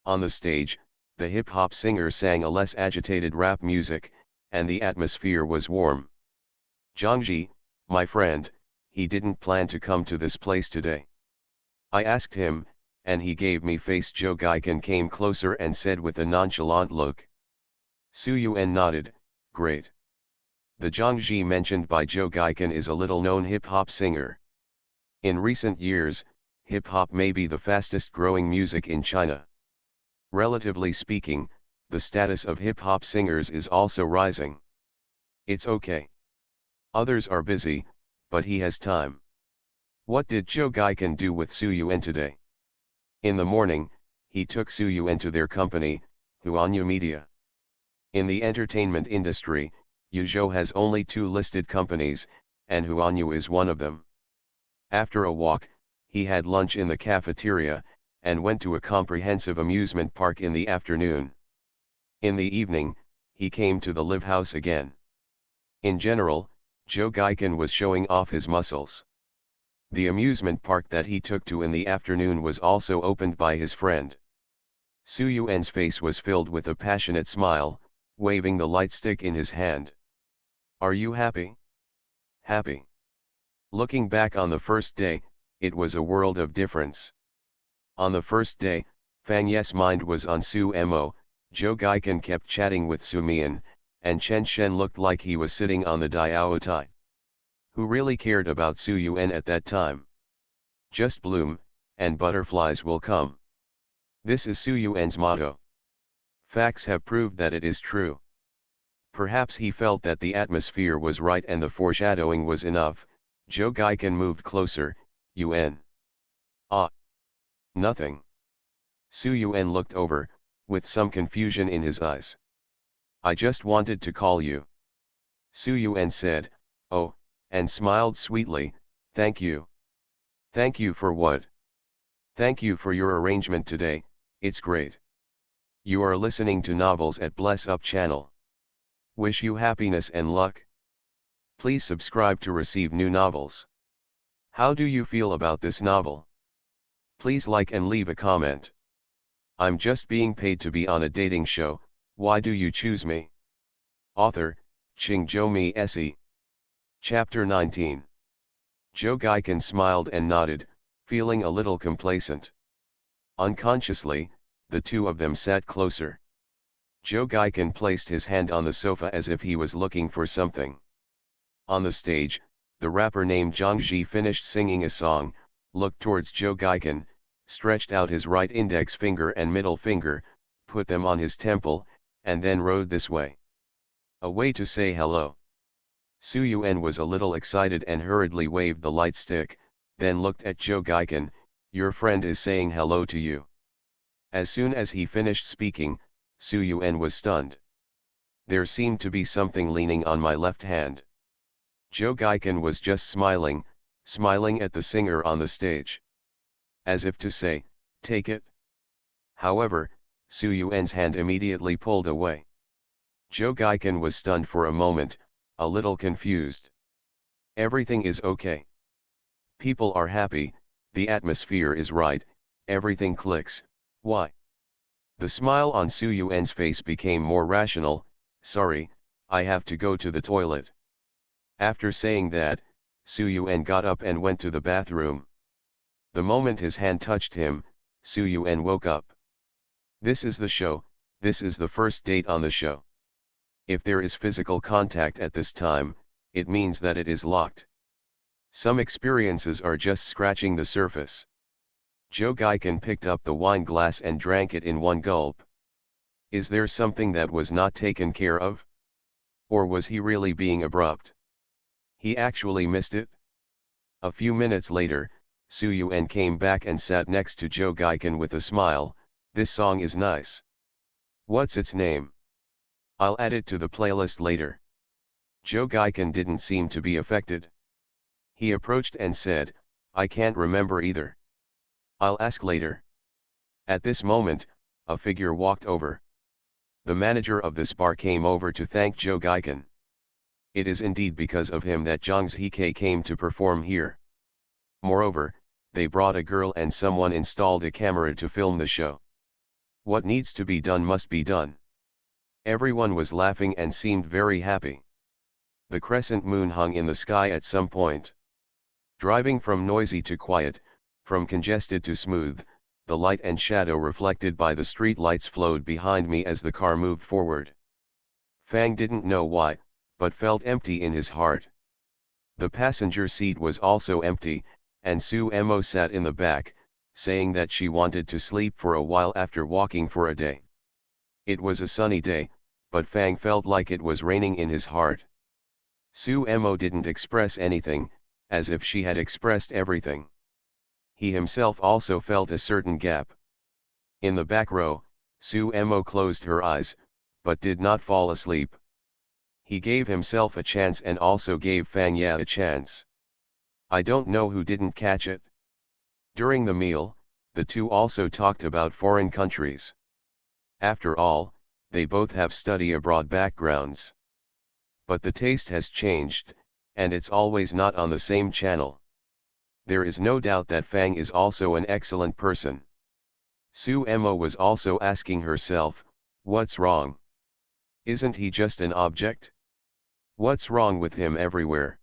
On the stage, the hip-hop singer sang a less agitated rap music, and the atmosphere was warm. Zhangji, my friend, he didn't plan to come to this place today. I asked him, and he gave me face. Zhou Gaikan came closer and said with a nonchalant look. Su Yuan nodded, great. The Zhangji mentioned by Zhou Gaikan is a little-known hip-hop singer. In recent years, hip-hop may be the fastest-growing music in China. Relatively speaking, the status of hip-hop singers is also rising. It's okay. Others are busy, but he has time. What did Zhou Gaikan do with Su Yuan today? In the morning, he took Su Yuan to their company, Huanyu Media. In the entertainment industry, Yuzhou has only 2 listed companies, and Huanyu is one of them. After a walk, he had lunch in the cafeteria, and went to a comprehensive amusement park in the afternoon. In the evening, he came to the live house again. In general, Zhou Gaikan was showing off his muscles. The amusement park that he took to in the afternoon was also opened by his friend. Su Yuan's face was filled with a passionate smile, waving the light stick in his hand. Are you happy? Happy. Looking back on the first day, it was a world of difference. On the first day, Fanye's mind was on Su Mo, Zhou Gaikan kept chatting with Su Mian, and Chen Shen looked like he was sitting on the Diao Tai. Who really cared about Su Yuan at that time? Just bloom, and butterflies will come. This is Su Yuan's motto. Facts have proved that it is true. Perhaps he felt that the atmosphere was right and the foreshadowing was enough. Zhou Gaikan moved closer. Yuan. Ah. Nothing. Su Yuan looked over, with some confusion in his eyes. I just wanted to call you. Su Yuan said, oh, and smiled sweetly, thank you. Thank you for what? Thank you for your arrangement today, it's great. You are listening to novels at Bless Up channel. Wish you happiness and luck. Please subscribe to receive new novels. How do you feel about this novel? Please like and leave a comment. I'm just being paid to be on a dating show, why do you choose me? Author, Qingzhou Mi Se. Chapter 19. Joe Gaiken smiled and nodded, feeling a little complacent. Unconsciously, the two of them sat closer. Joe Gaiken placed his hand on the sofa as if he was looking for something. On the stage, the rapper named Zhang Ji finished singing a song, looked towards Joe Gaiken, stretched out his right index finger and middle finger, put them on his temple, and then rode this way. A way to say hello. Su Yuan was a little excited and hurriedly waved the light stick, then looked at Joe Gaiken. Your friend is saying hello to you. As soon as he finished speaking, Su Yuan was stunned. There seemed to be something leaning on my left hand. Joe Gaiken was just smiling at the singer on the stage. As if to say, take it. However, Su Yuan's hand immediately pulled away. Joe Gaiken was stunned for a moment, a little confused. Everything is okay. People are happy, the atmosphere is right, everything clicks, why? The smile on Su Yuan's face became more rational. Sorry, I have to go to the toilet. After saying that, Su Yuan got up and went to the bathroom. The moment his hand touched him, Su Yuan woke up. This is the show, this is the first date on the show. If there is physical contact at this time, it means that it is locked. Some experiences are just scratching the surface. Joe Gaiken picked up the wine glass and drank it in one gulp. Is there something that was not taken care of? Or was he really being abrupt? He actually missed it? A few minutes later, Su Yuan came back and sat next to Joe Gaiken with a smile. This song is nice. What's its name? I'll add it to the playlist later. Joe Gaiken didn't seem to be affected. He approached and said, I can't remember either. I'll ask later. At this moment, a figure walked over. The manager of this bar came over to thank Joe Gaiken. It is indeed because of him that Zhang Zhike came to perform here. Moreover, they brought a girl and someone installed a camera to film the show. What needs to be done must be done. Everyone was laughing and seemed very happy. The crescent moon hung in the sky at some point. Driving from noisy to quiet, from congested to smooth, the light and shadow reflected by the street lights flowed behind me as the car moved forward. Fang didn't know why, but felt empty in his heart. The passenger seat was also empty, and Su Mo sat in the back, saying that she wanted to sleep for a while after walking for a day. It was a sunny day, but Fang felt like it was raining in his heart. Su Mo didn't express anything, as if she had expressed everything. He himself also felt a certain gap. In the back row, Su Mo closed her eyes, but did not fall asleep. He gave himself a chance and also gave Fang Ye a chance. I don't know who didn't catch it. During the meal, the two also talked about foreign countries. After all, they both have study abroad backgrounds. But the taste has changed, and it's always not on the same channel. There is no doubt that Fang is also an excellent person. Su Mo was also asking herself, what's wrong? Isn't he just an object? What's wrong with him everywhere?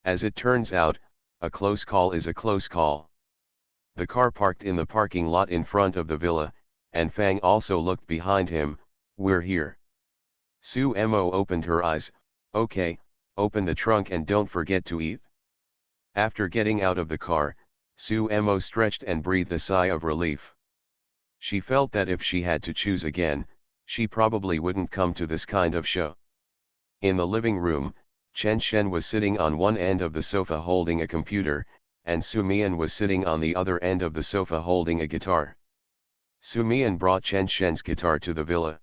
As it turns out, a close call is a close call. The car parked in the parking lot in front of the villa, and Fang also looked behind him. We're here. Su Mo opened her eyes. Okay, open the trunk and don't forget to eat. After getting out of the car, Su Mo stretched and breathed a sigh of relief. She felt that if she had to choose again, she probably wouldn't come to this kind of show. In the living room, Chen Shen was sitting on one end of the sofa holding a computer, and Su Mian was sitting on the other end of the sofa holding a guitar. Su Mian brought Chen Shen's guitar to the villa.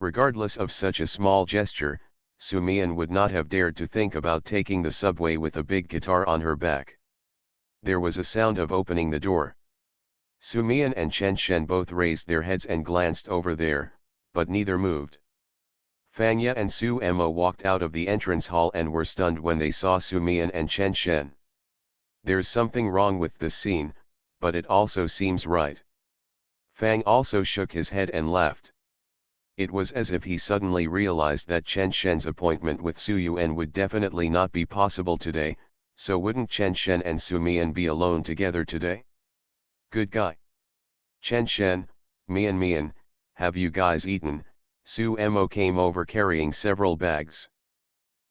Regardless of such a small gesture, Su Mian would not have dared to think about taking the subway with a big guitar on her back. There was a sound of opening the door. Su Mian and Chen Shen both raised their heads and glanced over there, but neither moved. Fang Ye and Su Mo walked out of the entrance hall and were stunned when they saw Su Mian and Chen Shen. There's something wrong with this scene, but it also seems right. Fang also shook his head and laughed. It was as if he suddenly realized that Chen Shen's appointment with Su Yuan would definitely not be possible today, So wouldn't Chen Shen and Su Mian be alone together today? Good guy. Chen Shen, Mian, have you guys eaten? Su Mo came over carrying several bags.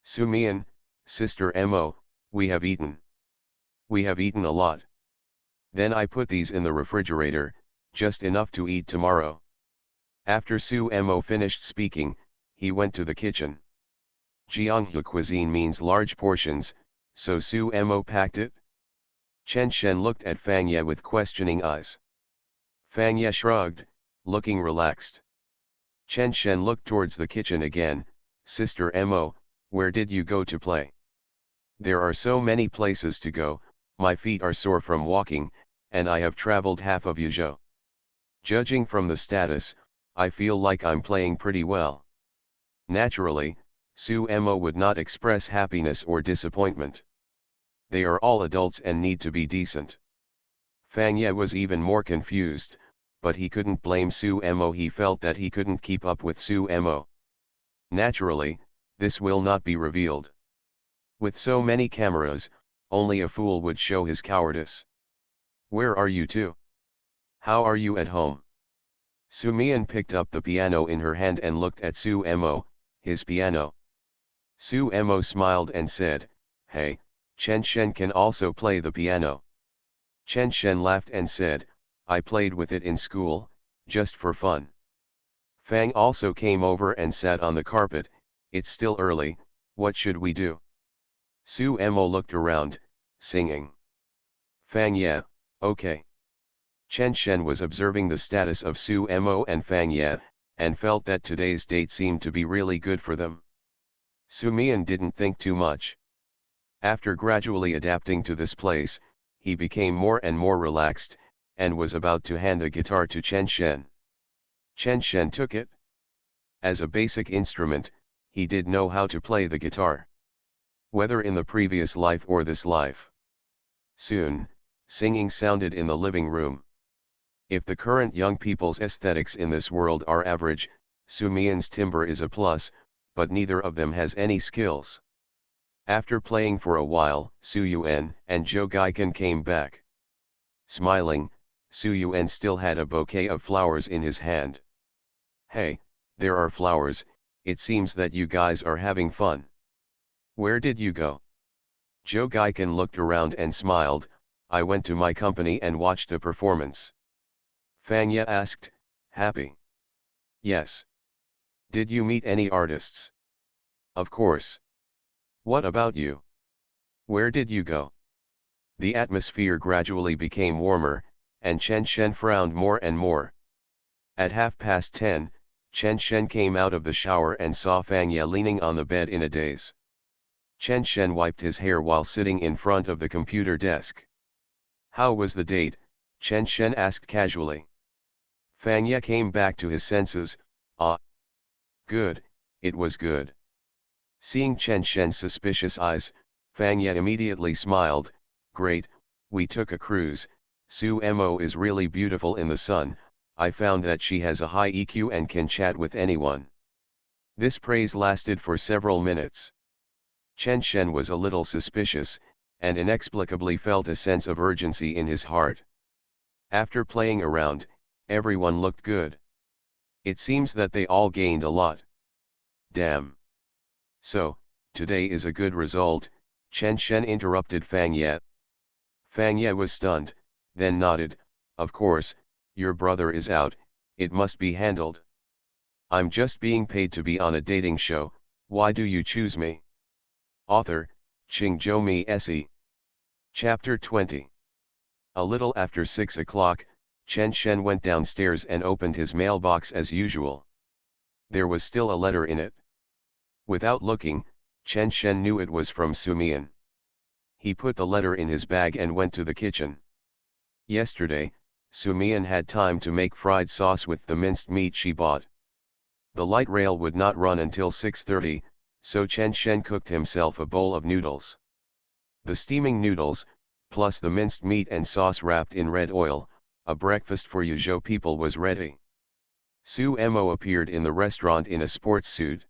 Su Mian, Sister Mo, we have eaten. We have eaten a lot. Then I put these in the refrigerator, just enough to eat tomorrow. After Su Mo finished speaking, he went to the kitchen. Jianghe cuisine means large portions, so Su Mo packed it? Chen Shen looked at Fang Ye with questioning eyes. Fang Ye shrugged, looking relaxed. Chen Shen looked towards the kitchen again. Sister Mo, where did you go to play? There are so many places to go, my feet are sore from walking, and I have traveled half of Yuzhou. Judging from the status, I feel like I'm playing pretty well. Naturally, Su Mo would not express happiness or disappointment. They are all adults and need to be decent. Fang Ye was even more confused, but he couldn't blame Su Mo. He felt that he couldn't keep up with Su Mo. Naturally, this will not be revealed. With so many cameras, only a fool would show his cowardice. Where are you two? How are you at home? Su Mian picked up the piano in her hand and looked at Su Mo, his piano. Su Mo smiled and said, "Hey, Chen Shen can also play the piano." Chen Shen laughed and said, "I played with it in school, just for fun." Fang also came over and sat on the carpet. It's still early, what should we do? Su Mo looked around, singing. Fang Ye, okay. Chen Shen was observing the status of Su Mo and Fang Ye, and felt that today's date seemed to be really good for them. Su Mian didn't think too much. After gradually adapting to this place, he became more and more relaxed, and was about to hand the guitar to Chen Shen. Chen Shen took it. As a basic instrument, he did know how to play the guitar. Whether in the previous life or this life. Soon, singing sounded in the living room. If the current young people's aesthetics in this world are average, Su Mian's timbre is a plus, but neither of them has any skills. After playing for a while, Su Yuan and Zhou Gaikan came back. Smiling, Su Yuan still had a bouquet of flowers in his hand. Hey, there are flowers, it seems that you guys are having fun. Where did you go? Zhou Gaikan looked around and smiled, I went to my company and watched a performance. Fang Ye asked, happy? Yes. Did you meet any artists? Of course. What about you? Where did you go? The atmosphere gradually became warmer, and Chen Shen frowned more and more. At 10:30, Chen Shen came out of the shower and saw Fang Ye leaning on the bed in a daze. Chen Shen wiped his hair while sitting in front of the computer desk. How was the date? Chen Shen asked casually. Fang Ye came back to his senses, ah. Good, it was good. Seeing Chen Shen's suspicious eyes, Fang Ye immediately smiled, great, we took a cruise, Su Mo is really beautiful in the sun, I found that she has a high EQ and can chat with anyone. This praise lasted for several minutes. Chen Shen was a little suspicious, and inexplicably felt a sense of urgency in his heart. After playing around, everyone looked good. It seems that they all gained a lot. Damn. So, today is a good result, Chen Shen interrupted Fang Ye. Fang Ye was stunned, then nodded, of course, your brother is out, it must be handled. I'm just being paid to be on a dating show, why do you choose me? Author, Qingzhou Mi Se. Chapter 20. A little after 6 o'clock, Chen Shen went downstairs and opened his mailbox as usual. There was still a letter in it. Without looking, Chen Shen knew it was from Su Mian. He put the letter in his bag and went to the kitchen. Yesterday, Su Mian had time to make fried sauce with the minced meat she bought. The light rail would not run until 6:30, so Chen Shen cooked himself a bowl of noodles. The steaming noodles, plus the minced meat and sauce wrapped in red oil, a breakfast for Yuzhou people was ready. Su Mo appeared in the restaurant in a sports suit.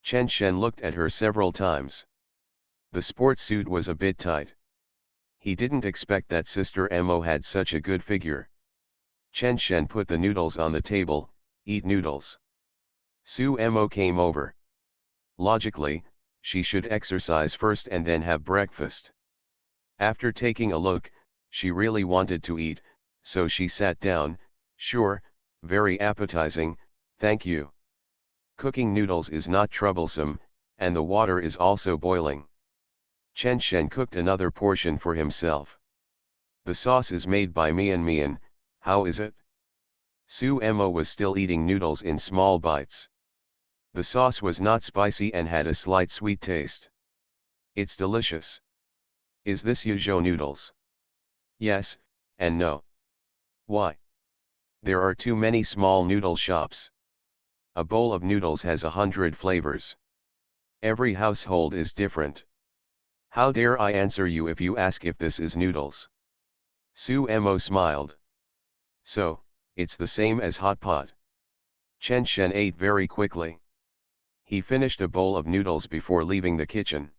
Chen Shen looked at her several times. The sports suit was a bit tight. He didn't expect that Sister Mo had such a good figure. Chen Shen put the noodles on the table. Eat noodles. Su Mo came over. Logically, she should exercise first and then have breakfast. After taking a look, she really wanted to eat, so she sat down. Sure, very appetizing, thank you. Cooking noodles is not troublesome, and the water is also boiling. Chen Shen cooked another portion for himself. The sauce is made by Mian. How is it? Su Mo was still eating noodles in small bites. The sauce was not spicy and had a slight sweet taste. It's delicious. Is this Yuzhou noodles? Yes, and no. Why? There are too many small noodle shops. A bowl of noodles has 100 flavors. Every household is different. How dare I answer you if you ask if this is noodles? Su Mo smiled. So, it's the same as hot pot. Chen Shen ate very quickly. He finished a bowl of noodles before leaving the kitchen.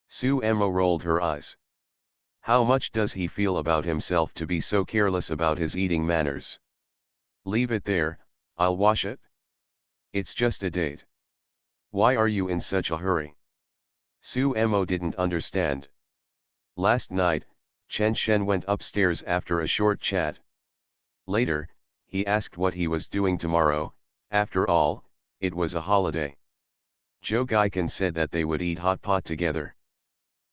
Su Mo rolled her eyes. How much does he feel about himself to be so careless about his eating manners? Leave it there, I'll wash it. It's just a date. Why are you in such a hurry? Su Mo didn't understand. Last night, Chen Shen went upstairs after a short chat. Later, he asked what he was doing tomorrow. After all, it was a holiday. Zhou Gaikan said that they would eat hot pot together.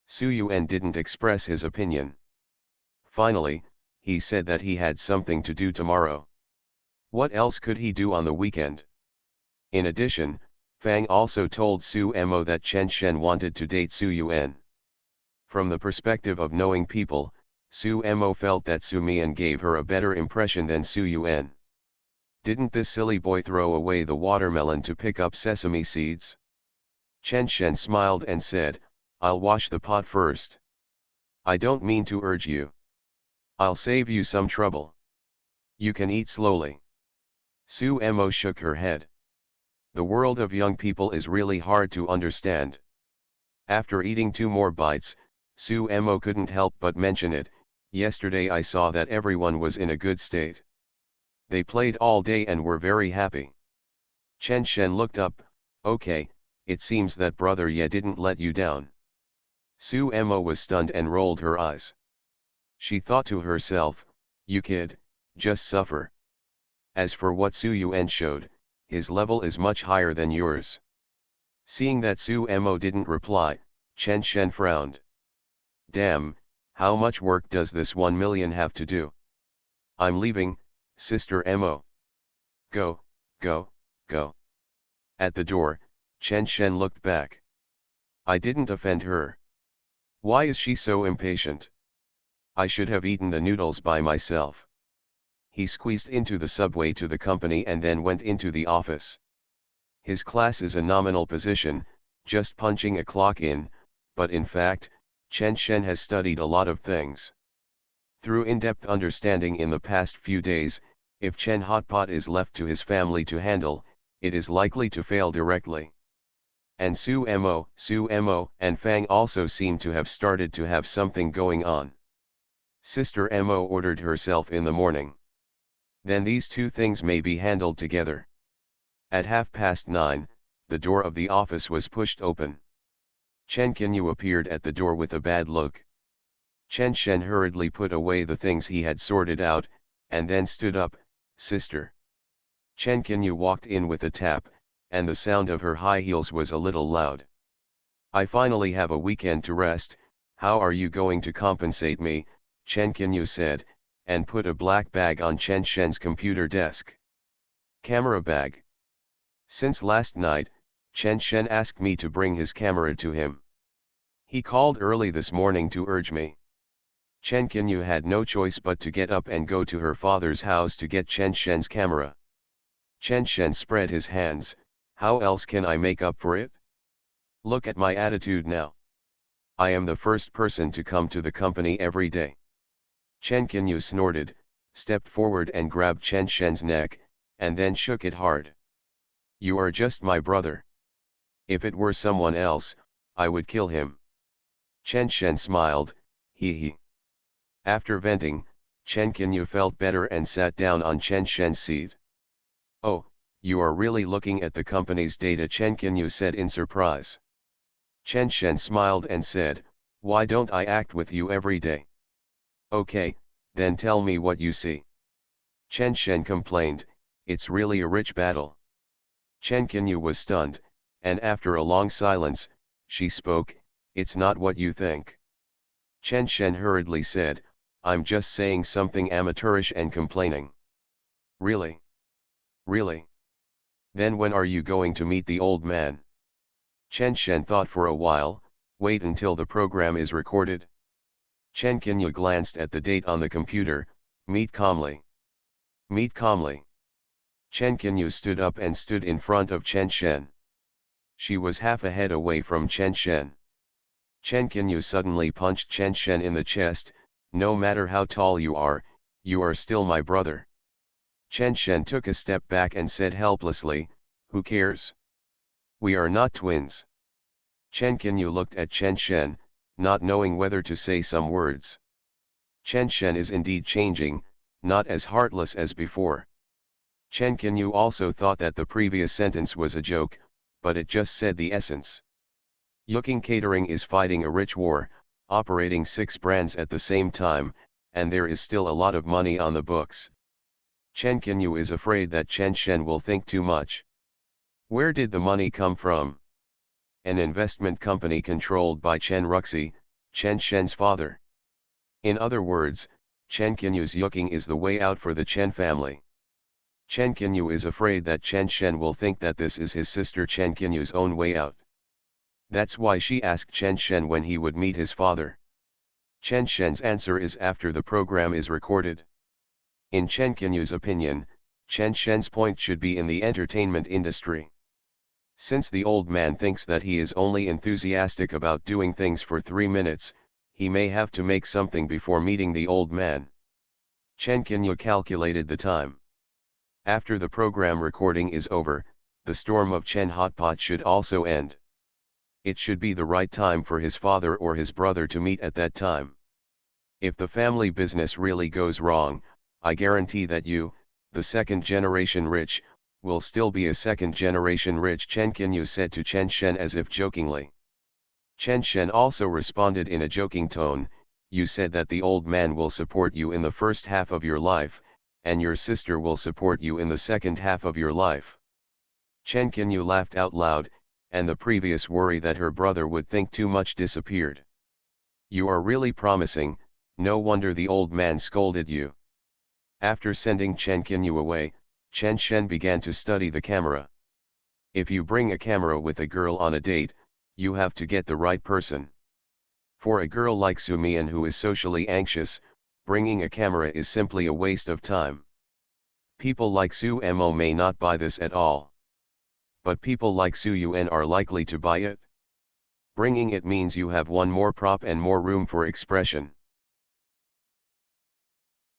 Su Yuan didn't express his opinion. Finally, he said that he had something to do tomorrow. What else could he do on the weekend? In addition, Fang also told Su Mo that Chen Shen wanted to date Su Yuan. From the perspective of knowing people, Su Mo felt that Su Mian gave her a better impression than Su Yuan. Didn't this silly boy throw away the watermelon to pick up sesame seeds? Chen Shen smiled and said, I'll wash the pot first. I don't mean to urge you. I'll save you some trouble. You can eat slowly. Su Mo shook her head. The world of young people is really hard to understand. After eating 2 more bites, Su Mo couldn't help but mention it. Yesterday I saw that everyone was in a good state. They played all day and were very happy. Chen Shen looked up. Okay, it seems that Brother Ye didn't let you down. Su Mo was stunned and rolled her eyes. She thought to herself, you kid, just suffer. As for what Su Yuan showed, his level is much higher than yours. Seeing that Su Mo didn't reply, Chen Shen frowned. Damn, how much work does this 1 million have to do? I'm leaving, Sister Mo. Go, go, go. At the door, Chen Shen looked back. I didn't offend her. Why is she so impatient? I should have eaten the noodles by myself. He squeezed into the subway to the company and then went into the office. His class is a nominal position, just punching a clock in, but in fact, Chen Shen has studied a lot of things. Through in-depth understanding in the past few days, if Chen Hotpot is left to his family to handle, it is likely to fail directly. And Su Mo, and Fang also seem to have started to have something going on. Sister Mo ordered herself in the morning. Then these 2 things may be handled together. At 9:30, the door of the office was pushed open. Chen Qinyu appeared at the door with a bad look. Chen Shen hurriedly put away the things he had sorted out, and then stood up. Sister. Chen Qinyu walked in with a tap, and the sound of her high heels was a little loud. I finally have a weekend to rest. How are you going to compensate me? Chen Qinyu said, and put a black bag on Chen Shen's computer desk. Camera bag. Since last night, Chen Shen asked me to bring his camera to him. He called early this morning to urge me. Chen Qinyu had no choice but to get up and go to her father's house to get Chen Shen's camera. Chen Shen spread his hands. How else can I make up for it? Look at my attitude now. I am the first person to come to the company every day. Chen Qinyu snorted, stepped forward and grabbed Chen Shen's neck, and then shook it hard. You are just my brother. If it were someone else, I would kill him. Chen Shen smiled, hee hee. After venting, Chen Qinyu felt better and sat down on Chen Shen's seat. Oh, you are really looking at the company's data, Chen Qinyu said in surprise. Chen Shen smiled and said, why don't I act with you every day? Okay, then tell me what you see. Chen Shen complained, it's really a rich battle. Chen Qinyu was stunned, and after a long silence, she spoke, it's not what you think. Chen Shen hurriedly said, I'm just saying something amateurish and complaining. Really? Really? Then when are you going to meet the old man? Chen Shen thought for a while, wait until the program is recorded. Chen Qinyu glanced at the date on the computer, meet calmly. Meet calmly. Chen Qinyu stood up and stood in front of Chen Shen. She was half a head away from Chen Shen. Chen Qinyu suddenly punched Chen Shen in the chest, no matter how tall you are still my brother. Chen Shen took a step back and said helplessly, who cares? We are not twins. Chen Qinyu looked at Chen Shen, not knowing whether to say some words. Chen Shen is indeed changing, not as heartless as before. Chen Qinyu also thought that the previous sentence was a joke, but it just said the essence. Yuking Catering is fighting a rich war, operating 6 brands at the same time, and there is still a lot of money on the books. Chen Qinyu is afraid that Chen Shen will think too much. Where did the money come from? An investment company controlled by Chen Ruxi, Chen Shen's father. In other words, Chen Qinyu's Yuking is the way out for the Chen family. Chen Qinyu is afraid that Chen Shen will think that this is his sister Chen Qinyu's own way out. That's why she asked Chen Shen when he would meet his father. Chen Shen's answer is after the program is recorded. In Chen Qinyu's opinion, Chen Shen's point should be in the entertainment industry. Since the old man thinks that he is only enthusiastic about doing things for 3 minutes, he may have to make something before meeting the old man. Chen Qinyu calculated the time. After the program recording is over, the storm of Chen Hotpot should also end. It should be the right time for his father or his brother to meet at that time. If the family business really goes wrong, I guarantee that you, the second generation rich, will still be a second generation rich, Chen Qinyu said to Chen Shen as if jokingly. Chen Shen also responded in a joking tone, you said that the old man will support you in the first half of your life, and your sister will support you in the second half of your life. Chen Qinyu laughed out loud, and the previous worry that her brother would think too much disappeared. You are really promising, no wonder the old man scolded you. After sending Chen Qinyu away, Chen Shen began to study the camera. If you bring a camera with a girl on a date, you have to get the right person. For a girl like Su Mian who is socially anxious, bringing a camera is simply a waste of time. People like Su Mo may not buy this at all. But people like Su Yuan are likely to buy it. Bringing it means you have one more prop and more room for expression.